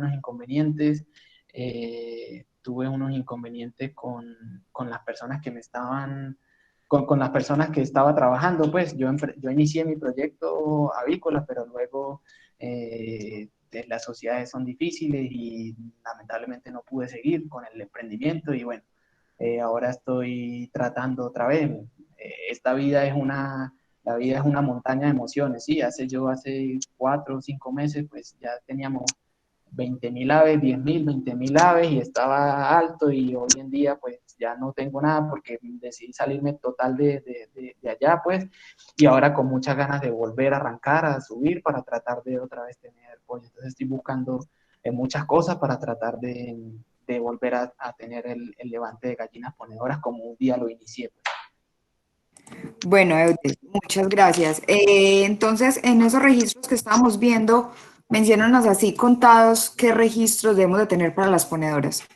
unos inconvenientes con las personas que me estaban, con las personas que estaba trabajando, pues yo inicié mi proyecto avícola, pero luego las sociedades son difíciles y lamentablemente no pude seguir con el emprendimiento y bueno, ahora estoy tratando otra vez. Esta vida la vida es una montaña de emociones, sí, hace 4 o 5 meses, pues ya teníamos 20.000 aves, 10.000, 20.000 aves y estaba alto y hoy en día pues ya no tengo nada porque decidí salirme total de allá pues y ahora con muchas ganas de volver a arrancar, a subir para tratar de otra vez tener pollo. Entonces estoy buscando muchas cosas para tratar de volver a tener el levante de gallinas ponedoras como un día lo inicié. Pues. Bueno, Eudes, muchas gracias. Entonces, en esos registros que estábamos viendo, menciónanos así contados qué registros debemos de tener para las ponedoras.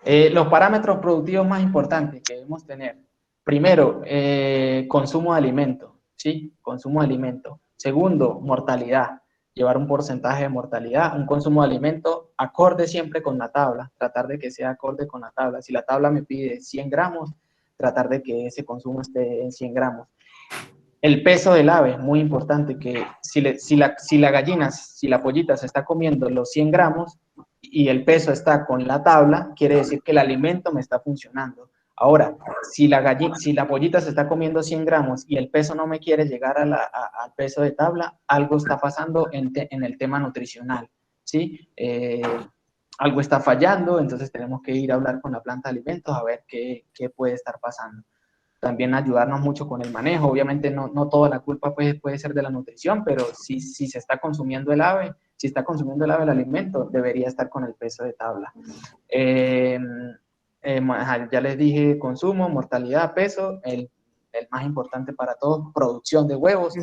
Los parámetros productivos más importantes que debemos tener. Primero, consumo de alimento, ¿sí? Consumo de alimento. Segundo, mortalidad. Llevar un porcentaje de mortalidad, un consumo de alimento acorde siempre con la tabla, tratar de que sea acorde con la tabla. Si la tabla me pide 100 gramos, tratar de que ese consumo esté en 100 gramos. El peso del ave es muy importante, que si la gallina, si la pollita se está comiendo los 100 gramos y el peso está con la tabla, quiere decir que el alimento me está funcionando. Ahora, si la pollita se está comiendo 100 gramos y el peso no me quiere llegar al peso de tabla, algo está pasando en el tema nutricional, ¿sí? Algo está fallando, entonces tenemos que ir a hablar con la planta de alimentos a ver qué puede estar pasando. También ayudarnos mucho con el manejo. Obviamente no toda la culpa puede ser de la nutrición, pero si se está consumiendo el ave, si está consumiendo el ave el alimento, debería estar con el peso de tabla. Ya les dije consumo, mortalidad, peso, el más importante para todos, producción de huevos,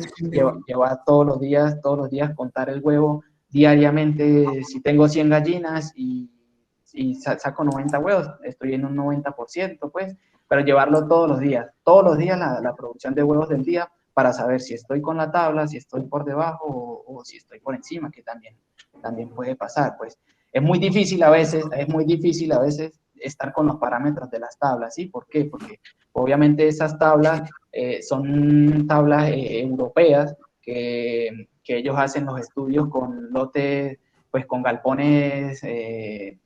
llevar todos los días contar el huevo diariamente. Si tengo 100 gallinas y saco 90 huevos, estoy en un 90%, pues, pero llevarlo todos los días la producción de huevos del día, para saber si estoy con la tabla, si estoy por debajo o si estoy por encima, que también puede pasar, pues. Es muy difícil a veces estar con los parámetros de las tablas, ¿sí? ¿Por qué? Porque obviamente esas tablas son tablas europeas que ellos hacen los estudios con lotes, pues con galpones de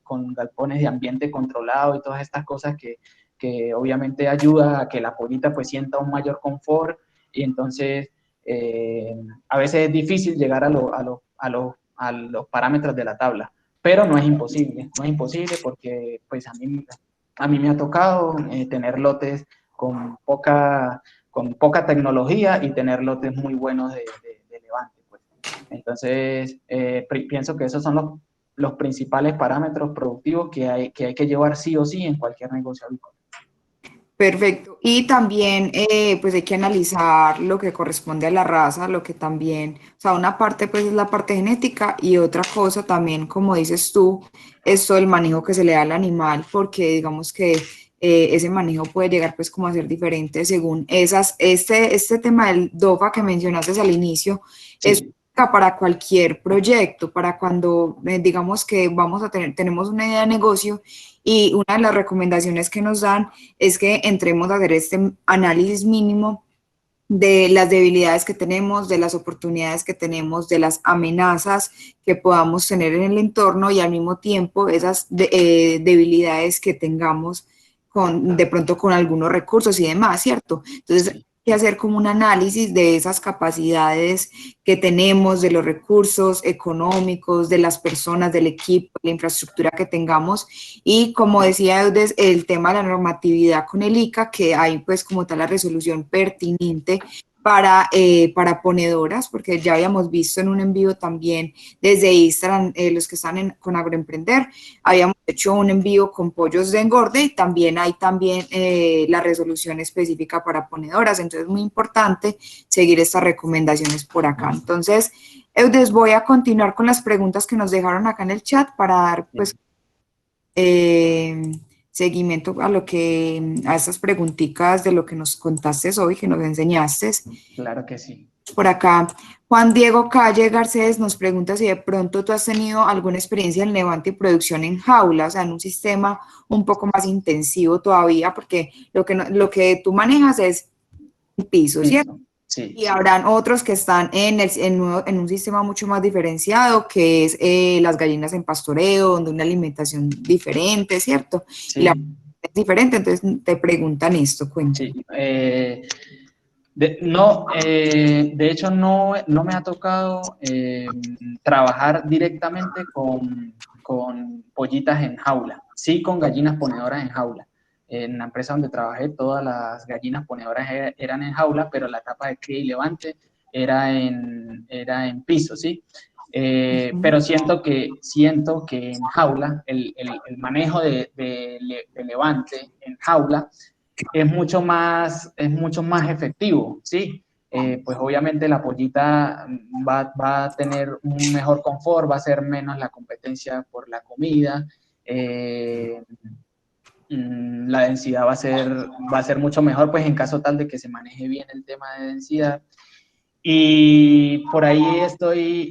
ambiente controlado y todas estas cosas que obviamente ayuda a que la pollita pues sienta un mayor confort, y entonces a veces es difícil llegar a los parámetros de la tabla, pero no es imposible porque pues a mí me ha tocado tener lotes con poca tecnología y tener lotes muy buenos de levante, pues. Entonces, pienso que esos son los principales parámetros productivos que hay que llevar sí o sí en cualquier negocio avícola. Perfecto. Y también, pues hay que analizar lo que corresponde a la raza, lo que también, o sea, una parte pues es la parte genética y otra cosa también, como dices tú, es todo el manejo que se le da al animal, porque digamos que ese manejo puede llegar pues como a ser diferente según este tema del DOFA que mencionaste al inicio, es Sí. para cualquier proyecto, para cuando digamos que tenemos una idea de negocio y una de las recomendaciones que nos dan es que entremos a hacer este análisis mínimo de las debilidades que tenemos, de las oportunidades que tenemos, de las amenazas que podamos tener en el entorno y al mismo tiempo esas debilidades que tengamos de pronto con algunos recursos y demás, ¿cierto? Entonces, hay que hacer como un análisis de esas capacidades que tenemos, de los recursos económicos, de las personas, del equipo, de la infraestructura que tengamos. Y como decía Eudes, el tema de la normatividad con el ICA, que hay pues como tal la resolución pertinente para ponedoras, porque ya habíamos visto en un envío también desde Instagram, los que están con Agroemprender, habíamos hecho un envío con pollos de engorde y también hay también la resolución específica para ponedoras, entonces es muy importante seguir estas recomendaciones por acá. Entonces, Eudes, voy a continuar con las preguntas que nos dejaron acá en el chat para dar pues seguimiento a estas preguntitas de lo que nos contaste hoy, que nos enseñaste. Claro que sí. Por acá, Juan Diego Calle Garcés nos pregunta si de pronto tú has tenido alguna experiencia en levante y producción en jaula, o sea, en un sistema un poco más intensivo todavía, porque lo que tú manejas es un piso, ¿cierto? Sí. Y habrán otros que están en un sistema mucho más diferenciado, que es las gallinas en pastoreo, donde una alimentación diferente, ¿cierto? Sí. Y la es diferente, entonces te preguntan esto, cuéntame. Sí. De hecho, no me ha tocado trabajar directamente con pollitas en jaula, sí con gallinas ponedoras en jaula. En la empresa donde trabajé, todas las gallinas ponedoras eran en jaula, pero la etapa de cría y levante era en piso, ¿sí? Pero siento que en jaula, el manejo de levante en jaula es mucho más efectivo, ¿sí? Pues obviamente la pollita va a tener un mejor confort, va a ser menos la competencia por la comida, la densidad va a ser mucho mejor, pues en caso tal de que se maneje bien el tema de densidad. Y por ahí estoy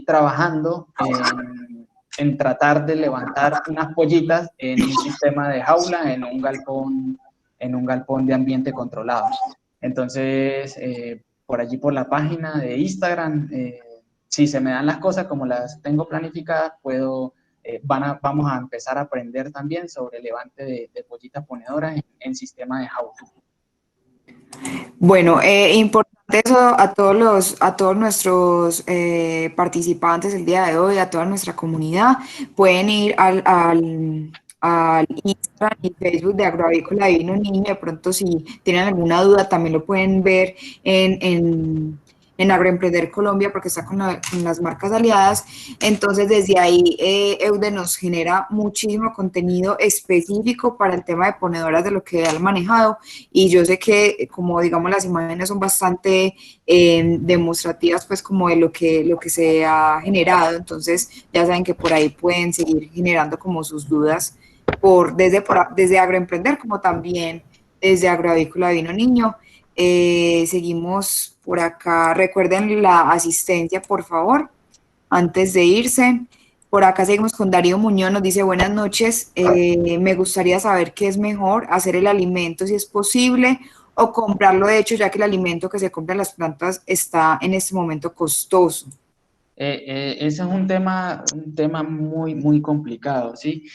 trabajando en tratar de levantar unas pollitas en un sistema de jaula, en un galpón de ambiente controlado. Entonces, por allí por la página de Instagram, si se me dan las cosas como las tengo planificadas, vamos a empezar a aprender también sobre el levante de pollitas ponedoras en sistema de how-to. Bueno, importante eso a todos nuestros participantes el día de hoy, a toda nuestra comunidad. Pueden ir al Instagram y Facebook de Agroavícola Divino Niño. De pronto, si tienen alguna duda, también lo pueden ver en Agroemprender Colombia, porque está con las marcas aliadas. Entonces, desde ahí, Eude nos genera muchísimo contenido específico para el tema de ponedoras de lo que han manejado. Y yo sé que, como digamos, las imágenes son bastante demostrativas, pues, como de lo que se ha generado. Entonces, ya saben que por ahí pueden seguir generando como sus dudas desde Agroemprender, como también desde Agroavícola Divino Niño. Seguimos por acá. Recuerden la asistencia, por favor, antes de irse. Por acá seguimos con Darío Muñoz, nos dice buenas noches, me gustaría saber qué es mejor, hacer el alimento si es posible o comprarlo de hecho, ya que el alimento que se compra en las plantas está en este momento costoso. Ese es un tema muy, muy complicado, ¿sí?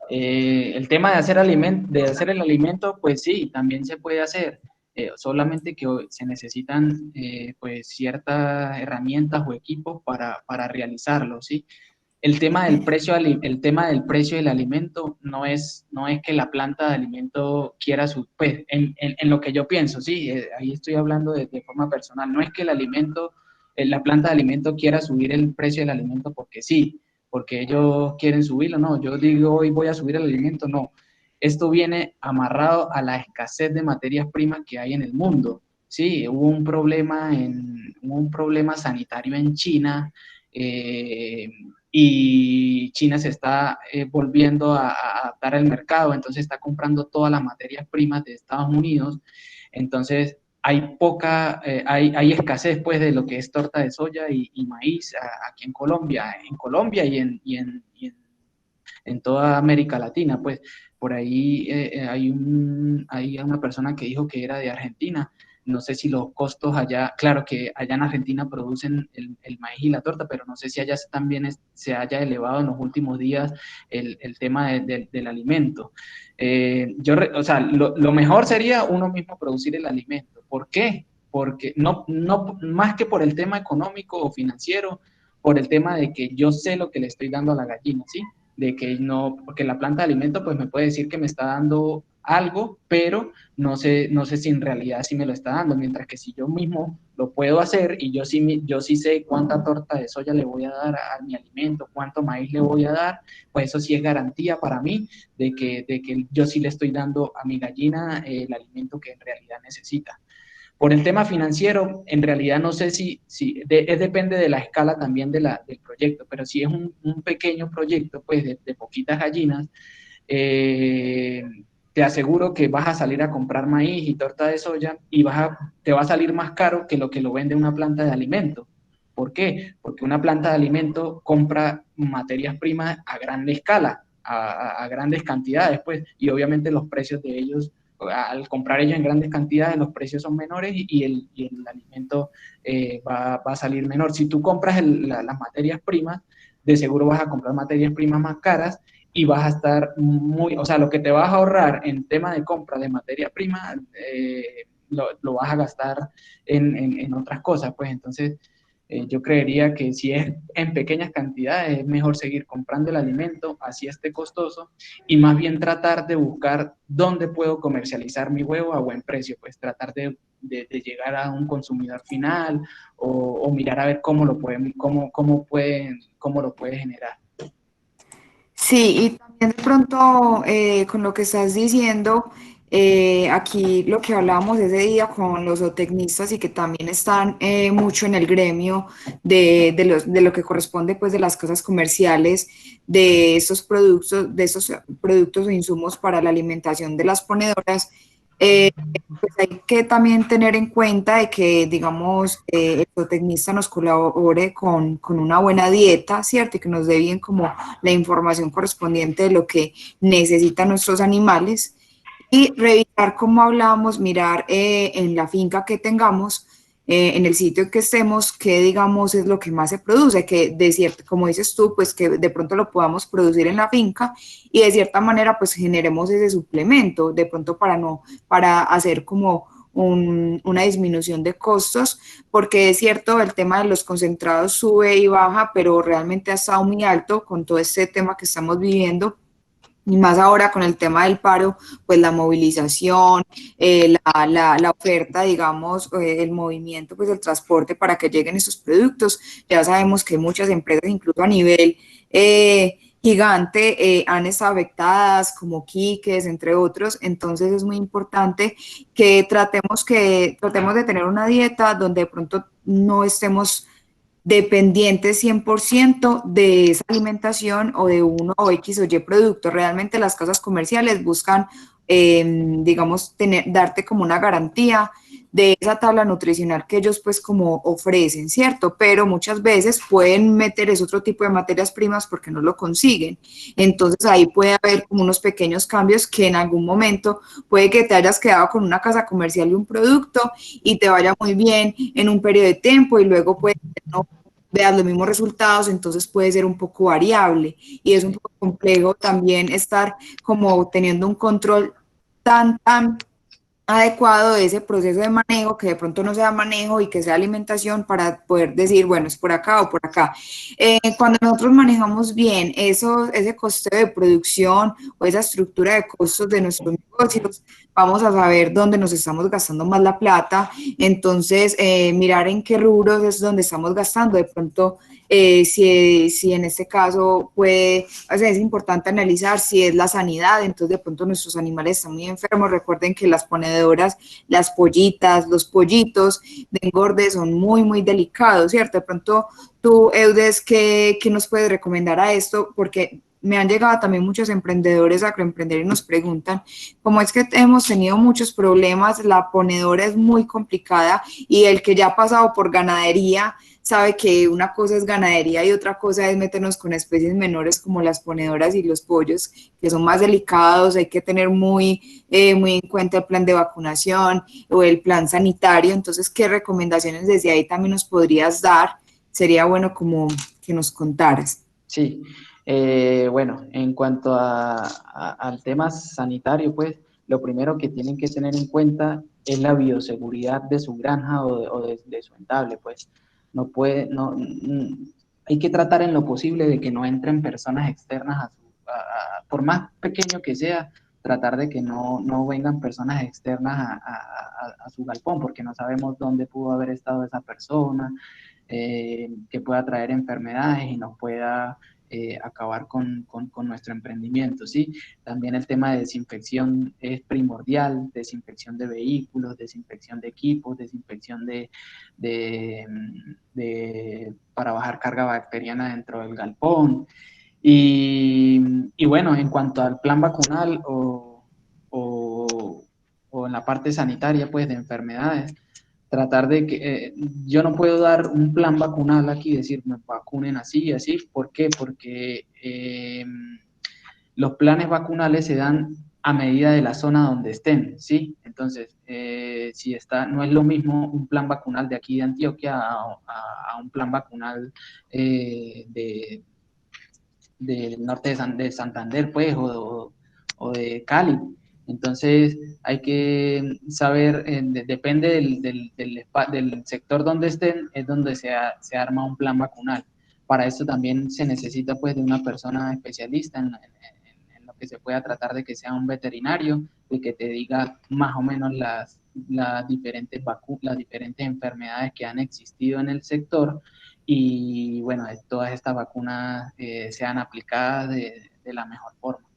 El tema de hacer el alimento, pues sí, también se puede hacer, solamente que se necesitan pues ciertas herramientas o equipos para realizarlo, ¿sí? El tema del precio del alimento no es que la planta de alimento quiera su, pues, en lo que yo pienso, sí, ahí estoy hablando de forma personal, no es que la planta de alimento quiera subir el precio del alimento porque sí, porque ellos quieren subirlo, no, yo digo hoy voy a subir el alimento, no. Esto viene amarrado a la escasez de materias primas que hay en el mundo. Sí, hubo un problema sanitario en China, y China se está volviendo a adaptar al mercado, entonces está comprando todas las materias primas de Estados Unidos, entonces hay escasez pues de lo que es torta de soya y maíz aquí en Colombia en toda América Latina, pues por ahí hay una persona que dijo que era de Argentina. No sé si los costos allá, claro que allá en Argentina producen el maíz y la torta, pero no sé si allá también se haya elevado en los últimos días el tema del alimento. O sea, lo mejor sería uno mismo producir el alimento. ¿Por qué? Porque no más que por el tema económico o financiero, por el tema de que yo sé lo que le estoy dando a la gallina, ¿sí? De que no, porque la planta de alimento pues me puede decir que me está dando algo, pero no sé si en realidad sí me lo está dando, mientras que si yo mismo lo puedo hacer y yo sí sé cuánta torta de soya le voy a dar a mi alimento, cuánto maíz le voy a dar, pues eso sí es garantía para mí de que yo sí le estoy dando a mi gallina el alimento que en realidad necesita. Por el tema financiero, en realidad no sé depende de la escala también del proyecto, pero si es un pequeño proyecto, pues de poquitas gallinas, eh, te aseguro que vas a salir a comprar maíz y torta de soya y te va a salir más caro que lo vende una planta de alimento. ¿Por qué? Porque una planta de alimento compra materias primas a gran escala, a grandes cantidades, pues, y obviamente los precios de ellos al comprar ellos en grandes cantidades, los precios son menores y el alimento va a salir menor. Si tú compras las materias primas, de seguro vas a comprar materias primas más caras y vas a estar o sea, lo que te vas a ahorrar en tema de compra de materia prima, lo vas a gastar en otras cosas, pues entonces yo creería que si es en pequeñas cantidades es mejor seguir comprando el alimento, así esté costoso, y más bien tratar de buscar dónde puedo comercializar mi huevo a buen precio, pues tratar de llegar a un consumidor final o mirar a ver cómo lo puede generar. Sí, y también de pronto con lo que estás diciendo, aquí lo que hablábamos ese día con los zootecnistas y que también están mucho en el gremio de lo que corresponde pues de las casas comerciales de estos productos o insumos para la alimentación de las ponedoras, eh, pues hay que también tener en cuenta de que, digamos, el zootecnista nos colabore con una buena dieta, ¿cierto? Y que nos dé bien como la información correspondiente de lo que necesitan nuestros animales Y revisar, como hablábamos, mirar en la finca que tengamos, en el sitio en que estemos, qué digamos es lo que más se produce, que de cierto, como dices tú, pues que de pronto lo podamos producir en la finca y de cierta manera pues generemos ese suplemento, de pronto para no, para hacer como una disminución de costos, porque es cierto, el tema de los concentrados sube y baja, pero realmente ha estado muy alto con todo este tema que estamos viviendo. Y más ahora con el tema del paro, pues la movilización, la oferta, digamos, el movimiento, pues el transporte para que lleguen esos productos. Ya sabemos que muchas empresas, incluso a nivel gigante, han estado afectadas, como Quiques, entre otros. Entonces es muy importante que tratemos de tener una dieta donde de pronto no estemos dependientes 100% de esa alimentación o de uno o X o Y producto. Realmente las casas comerciales buscan, digamos, darte como una garantía de esa tabla nutricional que ellos pues como ofrecen, ¿cierto? Pero muchas veces pueden meter ese otro tipo de materias primas porque no lo consiguen. Entonces ahí puede haber como unos pequeños cambios que en algún momento puede que te hayas quedado con una casa comercial y un producto y te vaya muy bien en un periodo de tiempo y luego puede que no veas los mismos resultados, entonces puede ser un poco variable y es un Sí. poco complejo también estar como teniendo un control tan adecuado de ese proceso de manejo, que de pronto no sea manejo y que sea alimentación para poder decir, bueno, es por acá o por acá. Cuando nosotros manejamos bien ese costeo de producción o esa estructura de costos de nuestros negocios, vamos a saber dónde nos estamos gastando más la plata, entonces mirar en qué rubros es donde estamos gastando, de pronto si en este caso puede, o sea, es importante analizar si es la sanidad, entonces de pronto nuestros animales están muy enfermos, recuerden que las ponedoras, las pollitas, los pollitos de engorde son muy delicados, ¿cierto? De pronto tú, Eudes, ¿qué nos puedes recomendar a esto? Porque me han llegado también muchos emprendedores a agroemprender y nos preguntan cómo es que hemos tenido muchos problemas, la ponedora es muy complicada y el que ya ha pasado por ganadería sabe que una cosa es ganadería y otra cosa es meternos con especies menores como las ponedoras y los pollos, que son más delicados, hay que tener muy en cuenta el plan de vacunación o el plan sanitario. Entonces, ¿qué recomendaciones desde ahí también nos podrías dar? Sería bueno como que nos contaras. Sí, bueno, en cuanto al tema sanitario, pues lo primero que tienen que tener en cuenta es la bioseguridad de su granja o de su entable, pues no puede, no, hay que tratar en lo posible de que no entren personas externas por más pequeño que sea, tratar de que no vengan personas externas a su galpón, porque no sabemos dónde pudo haber estado esa persona, que pueda traer enfermedades y nos pueda acabar con nuestro emprendimiento, ¿sí? También el tema de desinfección es primordial, desinfección de vehículos, desinfección de equipos, desinfección de, para bajar carga bacteriana dentro del galpón. Y bueno, en cuanto al plan vacunal o, o en la parte sanitaria, pues de enfermedades, tratar de que yo no puedo dar un plan vacunal aquí, decir me vacunen así y así. ¿Por qué? Porque los planes vacunales se dan a medida de la zona donde estén, ¿sí? Entonces, si está, no es lo mismo un plan vacunal de aquí de Antioquia a un plan vacunal del norte de Santander, pues, o de Cali. Entonces, hay que saber, depende del sector donde estén, es donde se arma un plan vacunal. Para esto también se necesita, pues, de una persona especialista en lo que se pueda tratar de que sea un veterinario y que te diga más o menos las diferentes enfermedades que han existido en el sector y bueno, todas estas vacunas sean aplicadas de la mejor forma.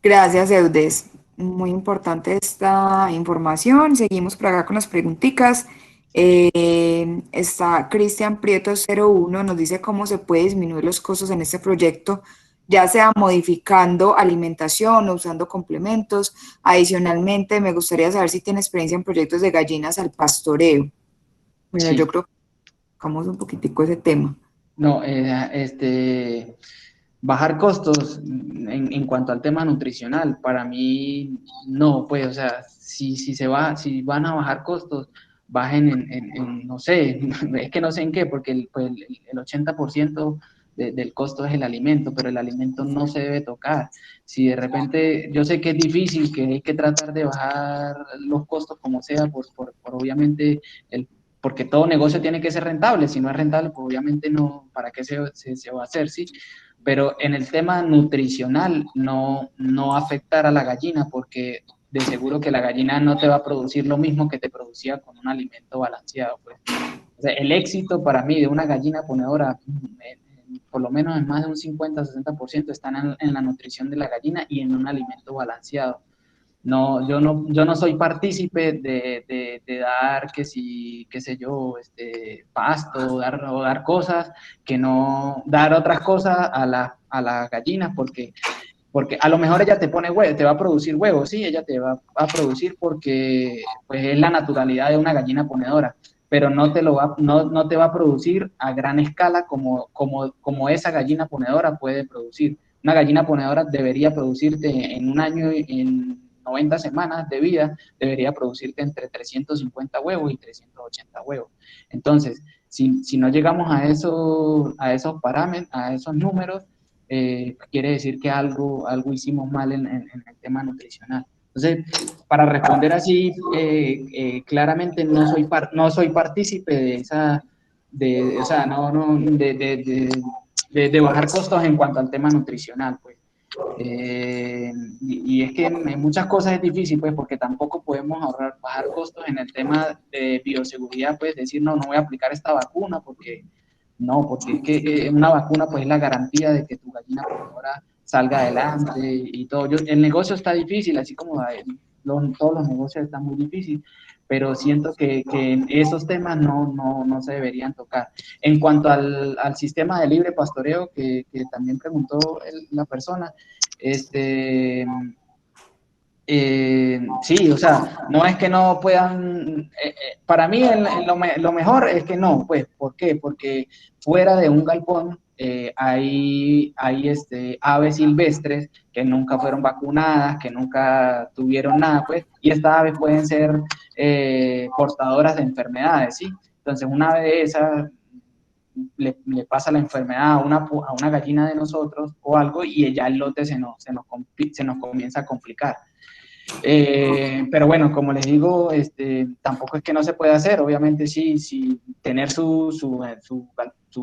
Gracias, Eudes. Muy importante esta información. Seguimos por acá con las preguntitas. Está Cristian Prieto 01, nos dice cómo se puede disminuir los costos en este proyecto, ya sea modificando alimentación o usando complementos. Adicionalmente, me gustaría saber si tiene experiencia en proyectos de gallinas al pastoreo. Bueno, yo Sí, creo que tocamos un poquitico ese tema. no, Bajar costos en cuanto al tema nutricional, para mí no, pues, o sea, si van a bajar costos, bajen no sé, es que no sé en qué, porque el 80% del costo es el alimento, pero el alimento no se debe tocar. Si de repente, yo sé que es difícil, que hay que tratar de bajar los costos como sea, por obviamente porque todo negocio tiene que ser rentable, si no es rentable, pues obviamente no, ¿para qué se va a hacer? ¿Sí? Pero en el tema nutricional no afectar a la gallina porque de seguro que la gallina no te va a producir lo mismo que te producía con un alimento balanceado. Pues. O sea, el éxito para mí de una gallina ponedora, por lo menos en más de un 50-60% están en la nutrición de la gallina y en un alimento balanceado. No, yo no soy partícipe de dar, que si, qué sé yo, pasto, o dar cosas, que no, dar otras cosas a las gallinas, porque a lo mejor ella te pone huevo, te va a producir huevos, sí, ella te va a producir porque pues, es la naturalidad de una gallina ponedora, pero no te va a producir a gran escala como esa gallina ponedora puede producir. Una gallina ponedora debería producirte en un año, en 90 semanas de vida, debería producirte entre 350 huevos y 380 huevos. Entonces, si no llegamos a esos parámetros, a esos números, quiere decir que algo hicimos mal en el tema nutricional. Entonces, para responder así claramente, no soy partícipe de esa, o sea, de bajar costos en cuanto al tema nutricional, pues. Y es que en muchas cosas es difícil, pues, porque tampoco podemos bajar costos en el tema de bioseguridad, pues, decir, no voy a aplicar esta vacuna porque no, porque es que una vacuna pues es la garantía de que tu gallina ponedora salga adelante y todo. El negocio está difícil, así como todos los negocios están muy difíciles, pero siento que esos temas no se deberían tocar. En cuanto al sistema de libre pastoreo que también preguntó la persona, sí, o sea, no es que no puedan, para mí lo mejor es que no, pues, ¿por qué? Porque fuera de un galpón hay aves silvestres que nunca fueron vacunadas, que nunca tuvieron nada, pues, y estas aves pueden ser portadoras de enfermedades, ¿sí? Entonces, una ave de esas le pasa la enfermedad a una gallina de nosotros o algo y ya el lote se nos comienza a complicar. Pero bueno, como les digo, tampoco es que no se pueda hacer. Obviamente sí tener su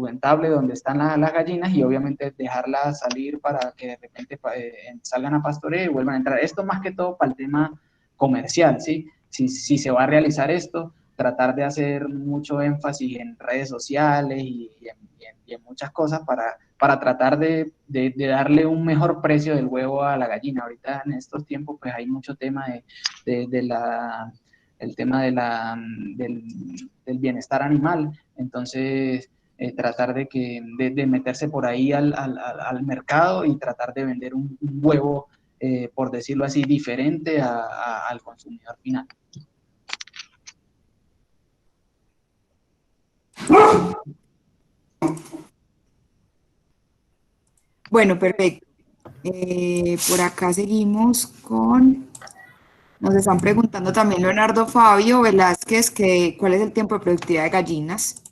ventable donde están las gallinas y obviamente dejarlas salir para que de repente salgan a pastoreo y vuelvan a entrar. Esto más que todo para el tema comercial, ¿sí? Si se va a realizar esto, tratar de hacer mucho énfasis en redes sociales y en muchas cosas para tratar de darle un mejor precio del huevo a la gallina. Ahorita en estos tiempos pues hay mucho tema el tema del bienestar animal, entonces tratar de meterse por ahí al mercado y tratar de vender un huevo, por decirlo así, diferente al consumidor final. Bueno, perfecto. Por acá seguimos con, nos están preguntando también Leonardo Fabio Velázquez que cuál es el tiempo de productividad de gallinas.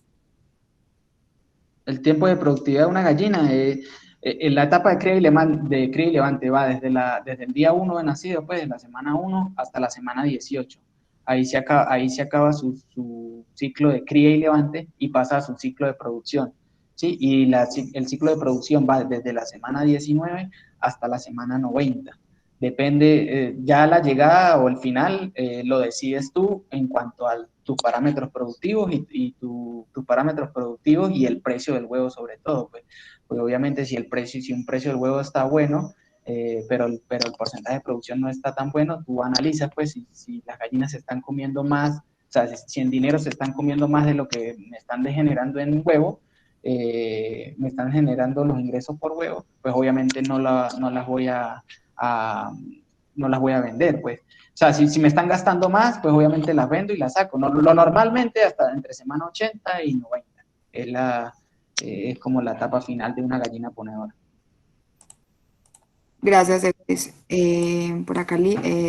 El tiempo de productividad de una gallina, en la etapa de cría y levante va desde el día 1 de nacido, pues, de la semana 1 hasta la semana 18. Ahí se acaba su ciclo de cría y levante y pasa a su ciclo de producción. ¿Sí? Y el ciclo de producción va desde la semana 19 hasta la semana 90. Depende, ya la llegada o el final lo decides tú en cuanto a tus parámetros productivos y tus parámetros productivos y el precio del huevo sobre todo. Pues obviamente si un precio del huevo está bueno, pero el porcentaje de producción no está tan bueno, tú analizas pues si las gallinas se están comiendo más, o sea, si en dinero se están comiendo más de lo que me están generando en huevo, me están generando los ingresos por huevo, pues obviamente no las voy a, no las voy a vender, pues. O sea, si me están gastando más, pues obviamente las vendo y las saco. Lo normalmente hasta entre semana 80 y 90. Es como la etapa final de una gallina ponedora. Gracias, Evis. Por acá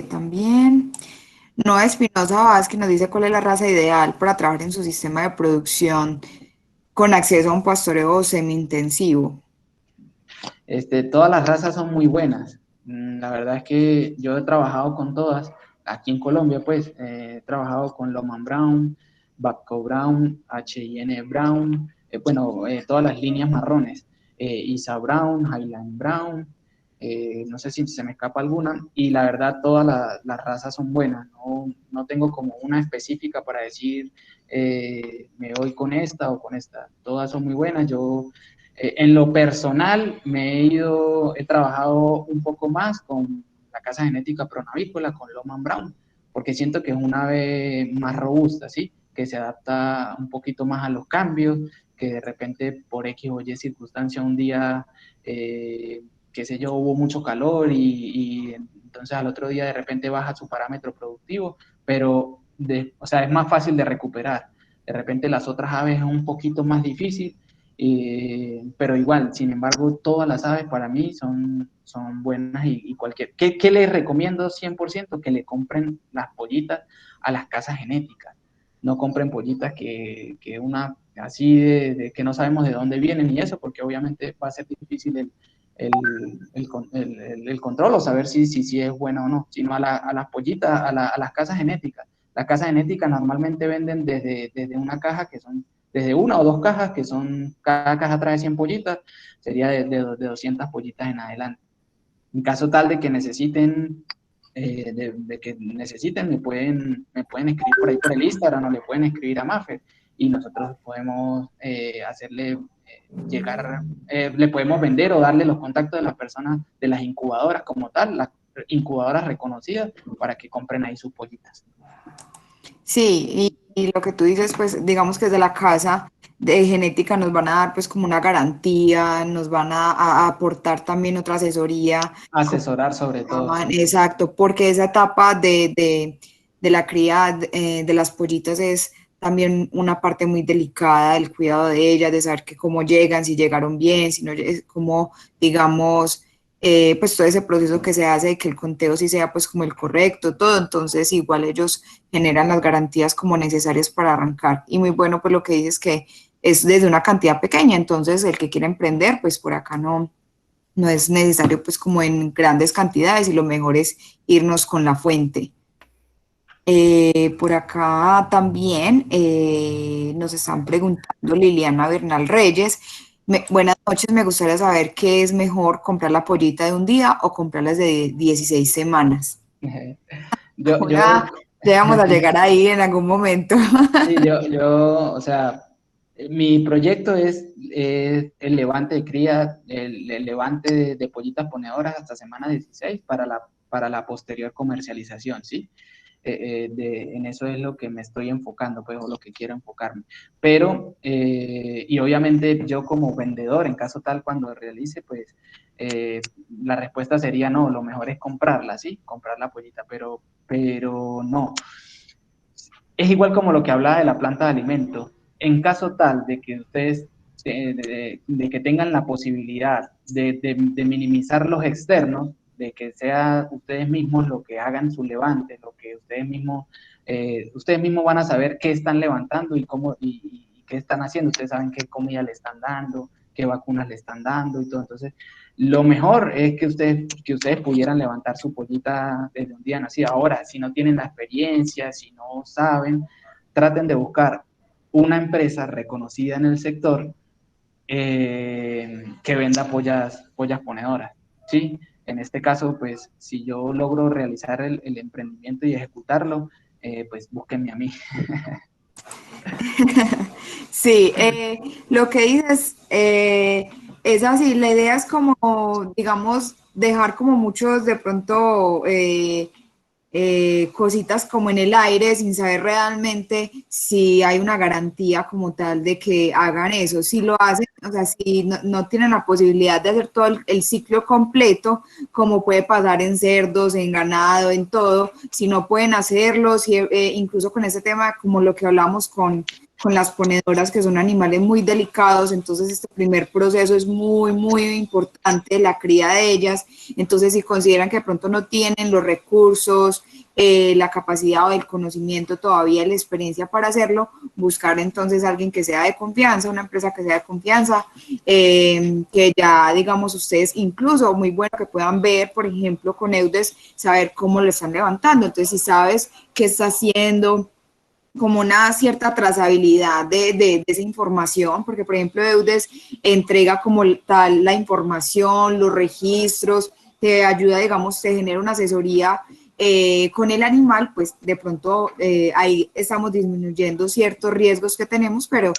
también. Noa Espinosa Vázquez nos dice cuál es la raza ideal para trabajar en su sistema de producción con acceso a un pastoreo semi-intensivo. Todas las razas son muy buenas. La verdad es que yo he trabajado con todas. Aquí en Colombia, pues, he trabajado con Loman Brown, Babco Brown, H&N Brown, todas las líneas marrones. Isa Brown, Highland Brown, no sé si se me escapa alguna. Y la verdad, todas las razas son buenas. No tengo como una específica para decir, me voy con esta o con esta. Todas son muy buenas. Yo en lo personal, he trabajado un poco más con la casa genética pronavícola, con Loman Brown, porque siento que es una ave más robusta, ¿sí? Que se adapta un poquito más a los cambios, que de repente por X o Y circunstancia un día, qué sé yo, hubo mucho calor y entonces al otro día de repente baja su parámetro productivo, pero o sea, es más fácil de recuperar. De repente las otras aves es un poquito más difícil, pero igual, sin embargo, todas las aves para mí son buenas y cualquier... ¿Qué les recomiendo 100%? Que le compren las pollitas a las casas genéticas. No compren pollitas que una así que no sabemos de dónde vienen y eso, porque obviamente va a ser difícil el control o saber si es buena o no, sino a las pollitas, a las casas genéticas. Las casas genéticas normalmente venden desde una caja que son desde una o dos cajas, que son, cada caja trae 100 pollitas, sería de 200 pollitas en adelante. En caso tal de que necesiten, me pueden escribir por ahí por el Instagram o le pueden escribir a Maffer y nosotros podemos hacerle llegar, le podemos vender o darle los contactos de las personas, de las incubadoras como tal, las incubadoras reconocidas, para que compren ahí sus pollitas. Sí, y lo que tú dices, pues digamos que desde la casa de genética nos van a dar pues como una garantía, nos van a aportar también otra asesoría. Asesorar sobre todo, sí. Exacto, porque esa etapa de la cría de las pollitas es también una parte muy delicada del cuidado de ellas, de saber que cómo llegan, si llegaron bien, si no, cómo, digamos, pues todo ese proceso que se hace de que el conteo sí sea pues como el correcto, todo, entonces igual ellos generan las garantías como necesarias para arrancar. Y muy bueno pues lo que dices que es desde una cantidad pequeña, entonces el que quiere emprender pues por acá no es necesario pues como en grandes cantidades y lo mejor es irnos con la fuente. Por acá también nos están preguntando Liliana Bernal Reyes. Buenas noches, me gustaría saber qué es mejor, comprar la pollita de un día o comprarlas de 16 semanas. Yo, Ahora ya vamos a llegar ahí en algún momento. sí, o sea, mi proyecto es el levante de cría, el levante de pollitas ponedoras hasta semana 16 para la posterior comercialización, ¿sí? En eso es lo que me estoy enfocando, pues, o lo que quiero enfocarme. Pero, y obviamente yo como vendedor, en caso tal, cuando realice, pues, la respuesta sería no, lo mejor es comprarla, ¿sí? Comprar la pollita, pero no. Es igual como lo que hablaba de la planta de alimento. En caso tal de que ustedes, de que tengan la posibilidad de minimizar los externos, de que sea ustedes mismos lo que hagan su levante, lo que ustedes mismos van a saber qué están levantando y cómo y qué están haciendo. Ustedes saben qué comida le están dando, qué vacunas le están dando y todo. Entonces, lo mejor es que ustedes pudieran levantar su pollita desde un día nacido. Ahora, si no tienen la experiencia, si no saben, traten de buscar una empresa reconocida en el sector que venda pollas ponedoras, ¿sí? En este caso, pues, si yo logro realizar el emprendimiento y ejecutarlo, pues búsquenme a mí. Sí, lo que dices es así, la idea es como, digamos, dejar como muchos de pronto cositas como en el aire sin saber realmente si hay una garantía como tal de que hagan eso. Si lo hacen, o sea, si no tienen la posibilidad de hacer todo el ciclo completo, como puede pasar en cerdos, en ganado, en todo, si no pueden hacerlo, si, incluso con ese tema, como lo que hablamos con las ponedoras, que son animales muy delicados, entonces este primer proceso es muy, muy importante, la cría de ellas, entonces si consideran que de pronto no tienen los recursos, la capacidad o el conocimiento todavía, la experiencia para hacerlo, buscar entonces a alguien que sea de confianza, una empresa que sea de confianza, que ya digamos ustedes incluso muy bueno que puedan ver, por ejemplo, con Eudes, saber cómo lo están levantando. Entonces, si sabes qué está haciendo, como una cierta trazabilidad de esa información, porque por ejemplo Eudes entrega como tal la información, los registros, te ayuda, digamos, te genera una asesoría con el animal, pues de pronto ahí estamos disminuyendo ciertos riesgos que tenemos, pero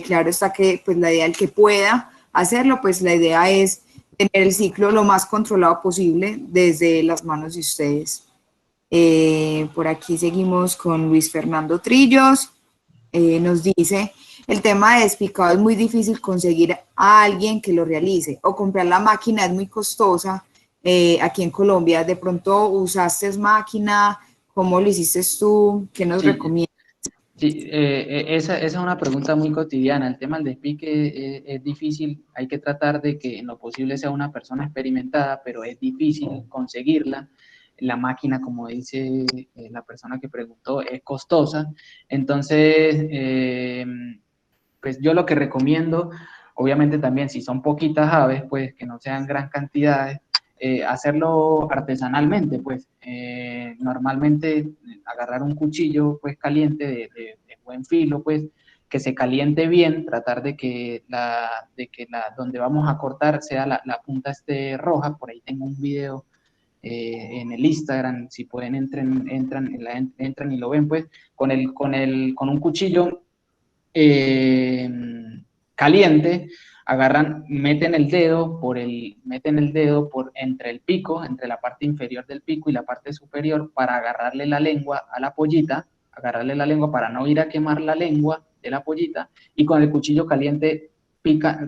claro está que pues la idea, el que pueda hacerlo, pues la idea es tener el ciclo lo más controlado posible desde las manos de ustedes. Por aquí seguimos con Luis Fernando Trillos. Nos dice, el tema de despicado es muy difícil conseguir a alguien que lo realice o comprar la máquina es muy costosa aquí en Colombia. De pronto usaste máquina, ¿cómo lo hiciste tú? ¿Qué nos Sí, recomiendas? sí, esa es una pregunta muy cotidiana. El tema del despique es difícil. Hay que tratar de que en lo posible sea una persona experimentada, pero es difícil conseguirla. La máquina, como dice la persona que preguntó, es costosa. Entonces, pues yo lo que recomiendo, obviamente también si son poquitas aves, pues que no sean gran cantidades, hacerlo artesanalmente, pues normalmente agarrar un cuchillo pues caliente de buen filo, pues que se caliente bien, tratar de que donde vamos a cortar sea la punta esté roja, por ahí tengo un video en el Instagram, si pueden entran y lo ven, pues con un cuchillo eh, caliente, agarran, meten el dedo por entre el pico, entre la parte inferior del pico y la parte superior para agarrarle la lengua a la pollita, agarrarle la lengua para no ir a quemar la lengua de la pollita, y con el cuchillo caliente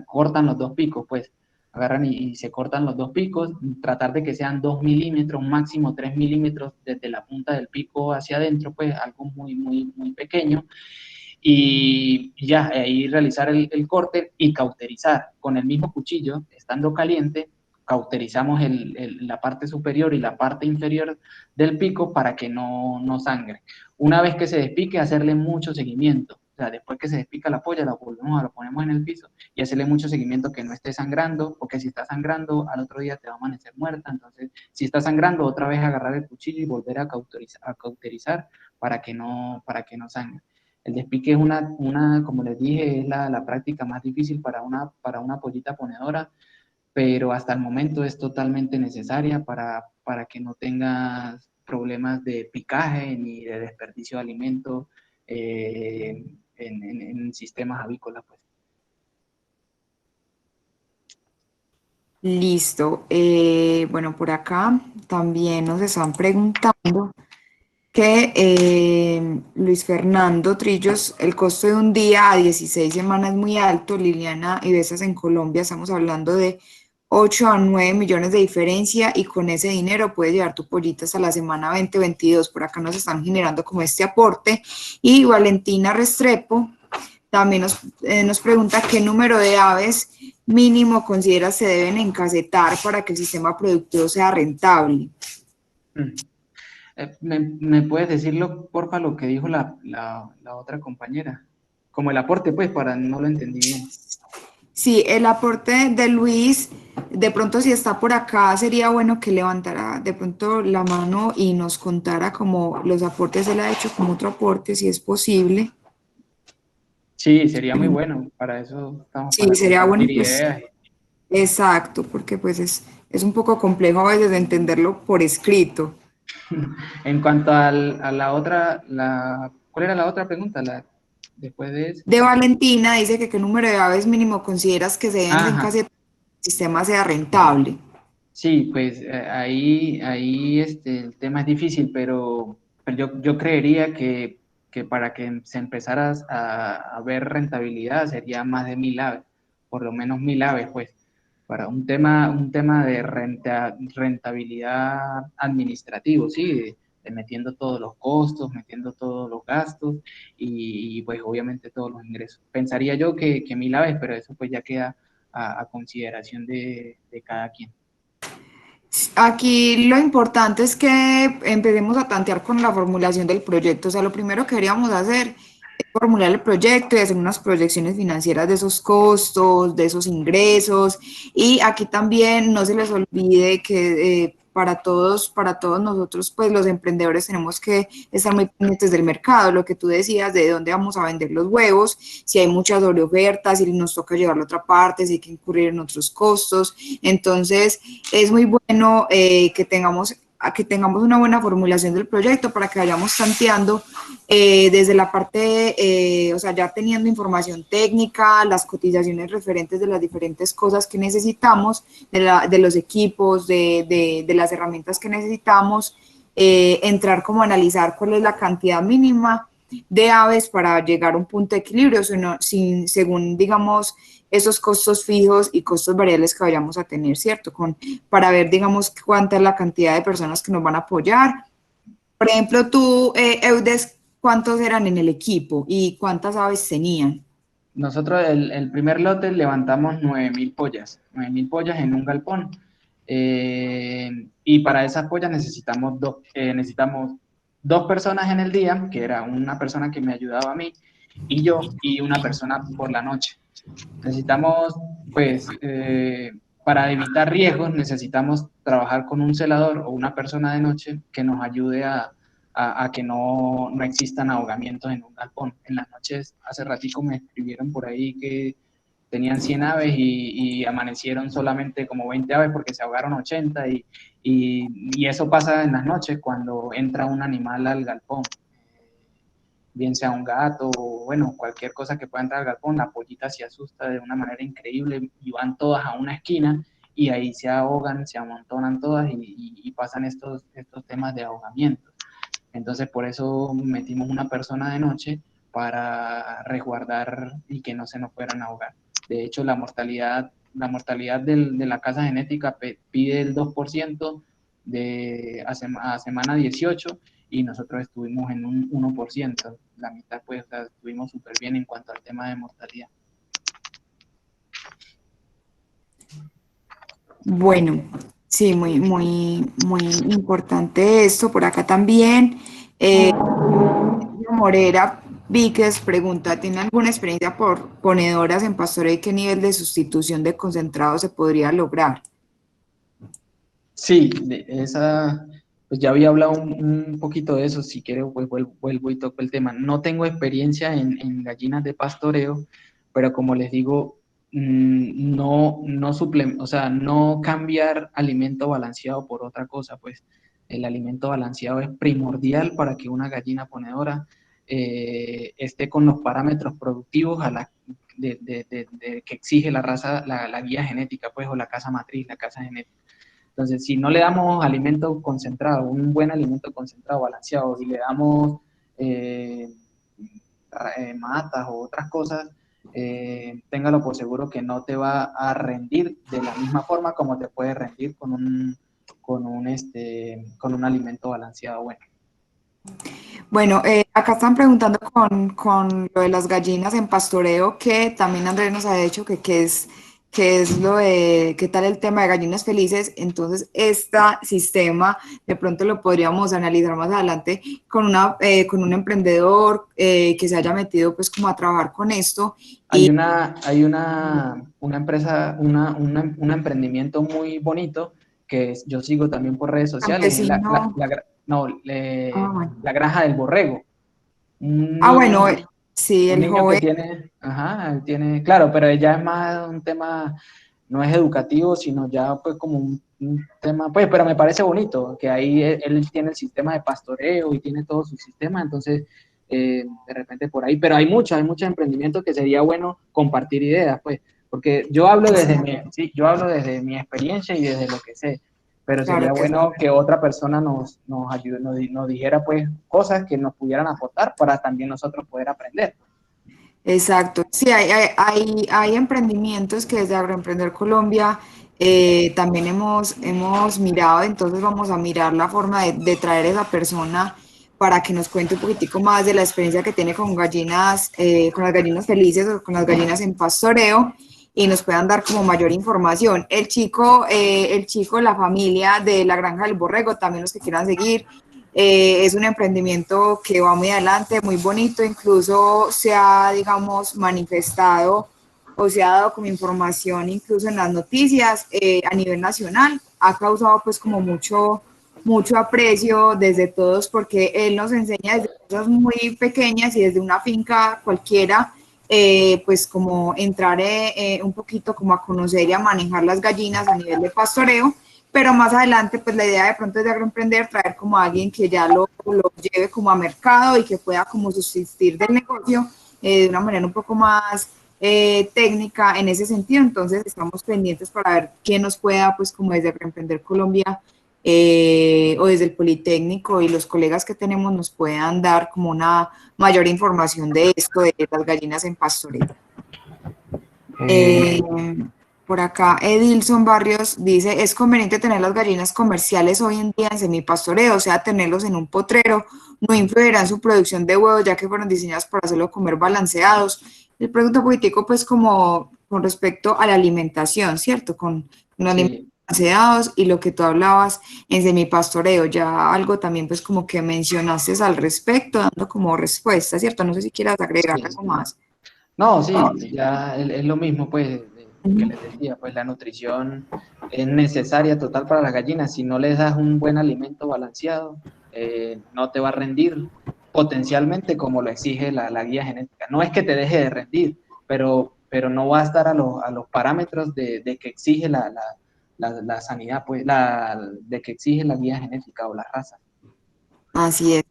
cortan los dos picos, pues agarran y se cortan los dos picos, tratar de que sean 2 milímetros, máximo 3 milímetros desde la punta del pico hacia adentro, pues algo muy, muy, muy pequeño, y ya ahí realizar el corte y cauterizar con el mismo cuchillo, estando caliente, cauterizamos la parte superior y la parte inferior del pico para que no sangre. Una vez que se despique, hacerle mucho seguimiento. O sea, después que se despica la polla, lo ponemos en el piso y hacerle mucho seguimiento que no esté sangrando, porque si está sangrando, al otro día te va a amanecer muerta. Entonces, si está sangrando, otra vez agarrar el cuchillo y volver a cauterizar para que no sangre. El despique es como les dije, es la práctica más difícil para una pollita ponedora, pero hasta el momento es totalmente necesaria para que no tengas problemas de picaje ni de desperdicio de alimento en sistemas avícolas, pues. Listo. Bueno, por acá también nos están preguntando que Luis Fernando Trillos, el costo de un día a 16 semanas es muy alto. Liliana y Besas en Colombia, estamos hablando de 8 a 9 millones de diferencia y con ese dinero puedes llevar tu pollita hasta la semana 2022. Por acá nos están generando como este aporte. Y Valentina Restrepo también nos pregunta qué número de aves mínimo considera se deben encasetar para que el sistema productivo sea rentable. Mm. ¿Me puedes decirlo, porfa, lo que dijo la otra compañera? Como el aporte, pues, para no lo entendí bien. Sí, el aporte de Luis, de pronto si está por acá, sería bueno que levantara de pronto la mano y nos contara como los aportes él ha hecho como otro aporte, si es posible. Sí, sería muy bueno. Para eso estamos, Sí, para sería bueno, compartir pues, ideas. exacto, porque pues es un poco complejo a veces de entenderlo por escrito. En cuanto a la otra, ¿cuál era la otra pregunta? Después de eso. De Valentina dice que qué número de aves mínimo consideras que se deben de Ajá, encasetar para que el sistema sea rentable. sí, pues ahí el tema es difícil, pero yo creería que para que se empezara a ver rentabilidad sería más de 1000 aves, por lo menos 1000 aves, pues, para un tema de rentabilidad administrativo, ¿sí? De metiendo todos los costos, metiendo todos los gastos y, pues obviamente todos los ingresos. Pensaría yo que 1000 aves, pero eso pues ya queda a consideración de cada quien. Aquí lo importante es que empecemos a tantear con la formulación del proyecto. O sea, lo primero que queríamos hacer es formular el proyecto y hacer unas proyecciones financieras de esos costos, de esos ingresos. Y aquí también no se les olvide que para todos nosotros, pues los emprendedores tenemos que estar muy pendientes del mercado, lo que tú decías, de dónde vamos a vender los huevos, si hay muchas sobreofertas, si nos toca llevarlo a otra parte, si hay que incurrir en otros costos. Entonces, es muy bueno que tengamos una buena formulación del proyecto para que vayamos tanteando desde la parte, o sea, ya teniendo información técnica, las cotizaciones referentes de las diferentes cosas que necesitamos, de los equipos, de las herramientas que necesitamos, entrar como a analizar cuál es la cantidad mínima de aves para llegar a un punto de equilibrio, según, digamos, esos costos fijos y costos variables que vayamos a tener, ¿cierto? Para ver, digamos, cuánta es la cantidad de personas que nos van a apoyar. Por ejemplo, tú, Eudes, ¿cuántos eran en el equipo y cuántas aves tenían? Nosotros el primer lote levantamos 9000 pollas, 9000 pollas en un galpón. Y para esas pollas necesitamos dos personas en el día, que era una persona que me ayudaba a mí y yo, y una persona por la noche. Necesitamos, pues, para evitar riesgos, necesitamos trabajar con un celador o una persona de noche que nos ayude a que no existan ahogamientos en un galpón. En las noches, hace ratico me escribieron por ahí que tenían 100 aves y amanecieron solamente como 20 aves porque se ahogaron 80 y eso pasa en las noches cuando entra un animal al galpón, bien sea un gato o bueno, cualquier cosa que pueda entrar al galpón, la pollita se asusta de una manera increíble y van todas a una esquina y ahí se ahogan, se amontonan todas y pasan estos temas de ahogamiento. Entonces por eso metimos una persona de noche para resguardar y que no se nos fueran a ahogar. De hecho, la mortalidad de la casa genética pide el 2% a semana 18 y nosotros estuvimos en un 1%. La mitad, pues, o sea, estuvimos súper bien en cuanto al tema de mortalidad. Bueno, sí, muy importante esto. Por acá también, Morera Víquez pregunta, ¿tiene alguna experiencia por ponedoras en pastoreo y qué nivel de sustitución de concentrado se podría lograr? Sí, pues ya había hablado un poquito de eso, si quiero pues vuelvo y toco el tema. No tengo experiencia en gallinas de pastoreo, pero como les digo, o sea, no cambiar alimento balanceado por otra cosa, pues el alimento balanceado es primordial para que una gallina ponedora esté con los parámetros productivos que exige la raza, la guía genética, pues, o la casa matriz, la casa genética. Entonces, si no le damos alimento concentrado, un buen alimento concentrado, balanceado, y le damos eh, matas o otras cosas, téngalo por seguro que no te va a rendir de la misma forma como te puede rendir con un alimento balanceado bueno. Bueno, acá están preguntando con lo de las gallinas en pastoreo, que también Andrés nos ha dicho que es lo de, qué tal el tema de gallinas felices. Entonces, este sistema de pronto lo podríamos analizar más adelante con un emprendedor que se haya metido pues como a trabajar con esto. Hay Y una empresa, un emprendimiento muy bonito yo sigo también por redes sociales, es campesino, no, bueno. la granja del borrego. Un Bueno, niño, sí, un el niño que joven. tiene, ajá, él tiene, claro, pero ya es más un tema, no es educativo, sino ya pues como un tema, pues, pero me parece bonito que ahí él tiene el sistema de pastoreo y tiene todo su sistema, entonces de repente por ahí, pero hay muchos emprendimientos que sería bueno compartir ideas, pues, porque sí, yo hablo desde mi experiencia y desde lo que sé, pero Claro sería que sí. bueno que otra persona nos ayude, nos dijera pues cosas que nos pudieran aportar para también nosotros poder aprender. Exacto. Sí, hay emprendimientos que desde Agroemprender Colombia también hemos mirado, entonces vamos a mirar la forma de traer a esa persona para que nos cuente un poquitico más de la experiencia que tiene con gallinas, con las gallinas felices o con las gallinas en pastoreo y nos puedan dar como mayor información. El chico, la familia de la Granja del Borrego, también los que quieran seguir, es un emprendimiento que va muy adelante, muy bonito, incluso se ha, digamos, manifestado o se ha dado como información incluso en las noticias a nivel nacional. Ha causado pues como mucho aprecio desde todos porque él nos enseña desde cosas muy pequeñas y desde una finca cualquiera, pues como entrar un poquito como a conocer y a manejar las gallinas a nivel de pastoreo, pero más adelante, pues la idea de pronto es de Agroemprender traer como a alguien que ya lo lleve como a mercado y que pueda como subsistir del negocio de una manera un poco más técnica en ese sentido. Entonces estamos pendientes para ver quién nos pueda, pues como desde Agroemprender Colombia o desde el Politécnico y los colegas que tenemos nos puedan dar como una mayor información de esto, de las gallinas en pastoreo. Eh, Eh, por acá, Edilson Barrios dice, es conveniente tener las gallinas comerciales hoy en día en semipastoreo, o sea, tenerlos en un potrero, no influirá en su producción de huevos, ya que fueron diseñadas para hacerlo comer balanceados. El producto político, pues, como con respecto a la alimentación, ¿cierto? Con alimentos sí, balanceados y lo que tú hablabas en semipastoreo, ya algo también, pues, como que mencionaste al respecto, dando como respuesta, ¿cierto? No sé si quieras agregar sí. algo más. No, sí, ya es lo mismo, pues, que les decía, pues la nutrición es necesaria total para las gallinas. Si no les das un buen alimento balanceado, no te va a rendir potencialmente como lo exige la guía genética. No es que te deje de rendir, pero no va a estar a los parámetros de que exige la sanidad, pues, de que exige la guía genética o la raza. Así es.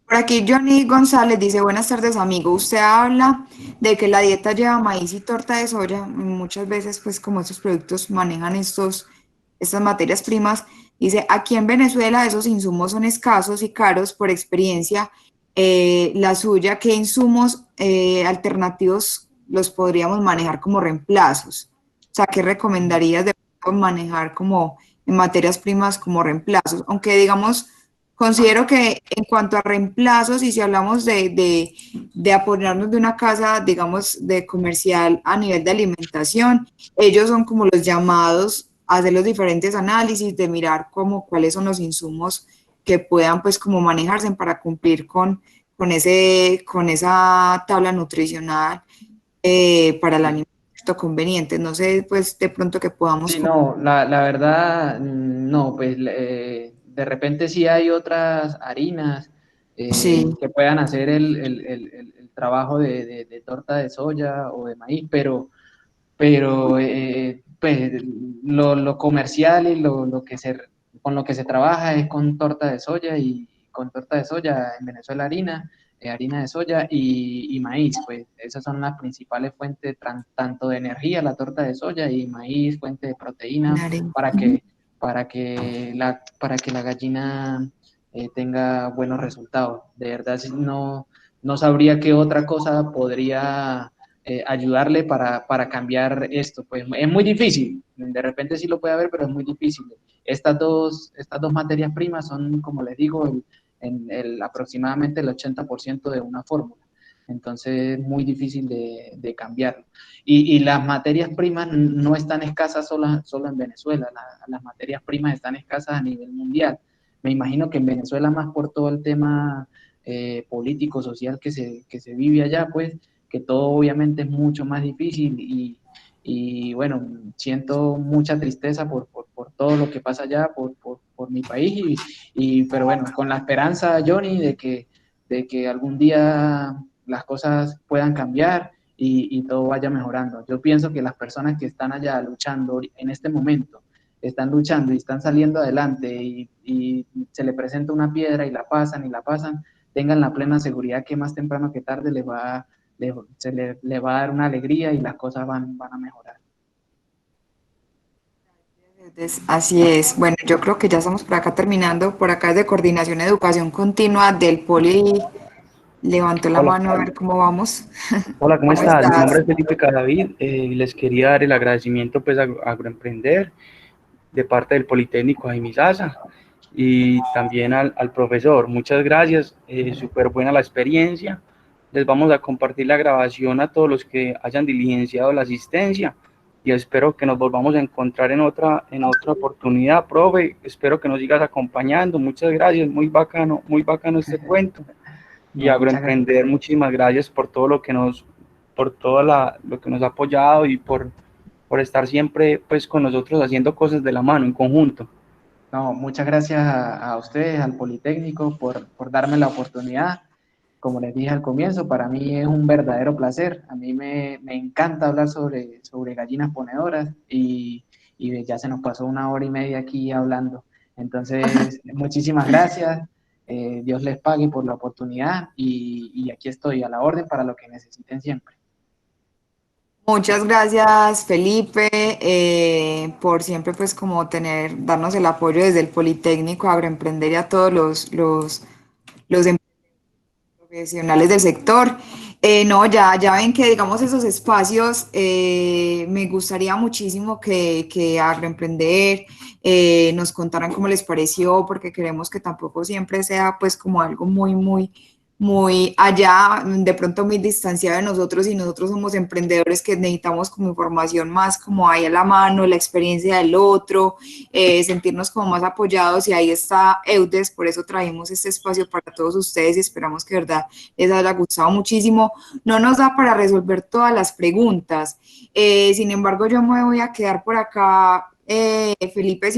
Por aquí Johnny González dice, buenas tardes amigo, usted habla de que la dieta lleva maíz y torta de soya, muchas veces pues como estos productos manejan estas materias primas, dice, aquí en Venezuela esos insumos son escasos y caros por experiencia, la suya, ¿qué insumos alternativos los podríamos manejar como reemplazos? O sea, ¿qué recomendarías de manejar como en materias primas como reemplazos? Aunque digamos... Considero que en cuanto a reemplazos, y si hablamos de apoderarnos de una casa, digamos, de comercial a nivel de alimentación, ellos son como los llamados a hacer los diferentes análisis, de mirar cuáles son los insumos que puedan pues como manejarse para cumplir con esa tabla nutricional para el Sí. alimento conveniente. No sé, pues de pronto que podamos... Sí, no, la verdad, no, pues de repente sí hay otras harinas Sí, que puedan hacer el trabajo de torta de soya o de maíz, pero pues lo comercial y con lo que se trabaja es con torta de soya y con torta de soya en Venezuela harina de soya y maíz, pues esas son las principales fuentes tanto de energía, la torta de soya y maíz, fuente de proteína Nare. para Ujú. que la gallina tenga buenos resultados. De verdad, no sabría qué otra cosa podría ayudarle para cambiar esto. Pues es muy difícil, de repente sí lo puede haber, pero es muy difícil. Estas dos materias primas son, como les digo, aproximadamente el 80% de una fórmula. Entonces es muy difícil de cambiarlo. Y las materias primas no están escasas solo en Venezuela, las materias primas están escasas a nivel mundial. Me imagino que en Venezuela más por todo el tema político, social que se vive allá, pues que todo obviamente es mucho más difícil y bueno, siento mucha tristeza por todo lo que pasa allá, por mi país, pero bueno, con la esperanza, Johnny, de que algún día las cosas puedan cambiar y todo vaya mejorando. Yo pienso que las personas que están allá luchando en este momento, están luchando y están saliendo adelante y se le presenta una piedra y la pasan, tengan la plena seguridad que más temprano que tarde se le va a dar una alegría y las cosas van a mejorar. Así es. Bueno, yo creo que ya estamos por acá terminando. Por acá es de Coordinación Educación Continua del Poli levantó la Hola, mano a ver cómo vamos. hola, ¿cómo ¿Cómo estás? Mi nombre estás? es Felipe Cadavid. Les quería dar el agradecimiento pues a Agroemprender de parte del Politécnico Jaime Sasa y también al profesor. Muchas gracias, súper buena la experiencia. Les vamos a compartir la grabación a todos los que hayan diligenciado la asistencia y espero que nos volvamos a encontrar en otra oportunidad, profe. Espero que nos sigas acompañando. Muchas gracias, muy bacano este cuento. Y No, muchas gracias. Agroemprender, muchísimas gracias por todo lo que por todo lo que nos ha apoyado y por estar siempre pues con nosotros haciendo cosas de la mano, en conjunto. No, muchas gracias a ustedes, al Politécnico, por darme la oportunidad. Como les dije al comienzo, para mí es un verdadero placer. A mí me encanta hablar sobre gallinas ponedoras y ya se nos pasó 1 hora y media aquí hablando. Entonces, muchísimas gracias. Dios les pague por la oportunidad y aquí estoy a la orden para lo que necesiten siempre. Muchas gracias, Felipe, por siempre pues como darnos el apoyo desde el Politécnico, Agroemprender y a todos los profesionales del sector. No, ya ven que digamos esos espacios, me gustaría muchísimo que Agroemprender nos contaran cómo les pareció, porque queremos que tampoco siempre sea pues como algo muy allá, de pronto muy distanciado de nosotros, y nosotros somos emprendedores que necesitamos como información más como ahí a la mano, la experiencia del otro, sentirnos como más apoyados, y ahí está EUDES. Por eso trajimos este espacio para todos ustedes y esperamos que de verdad les haya gustado muchísimo. No nos da para resolver todas las preguntas, sin embargo yo me voy a quedar por acá, Felipe,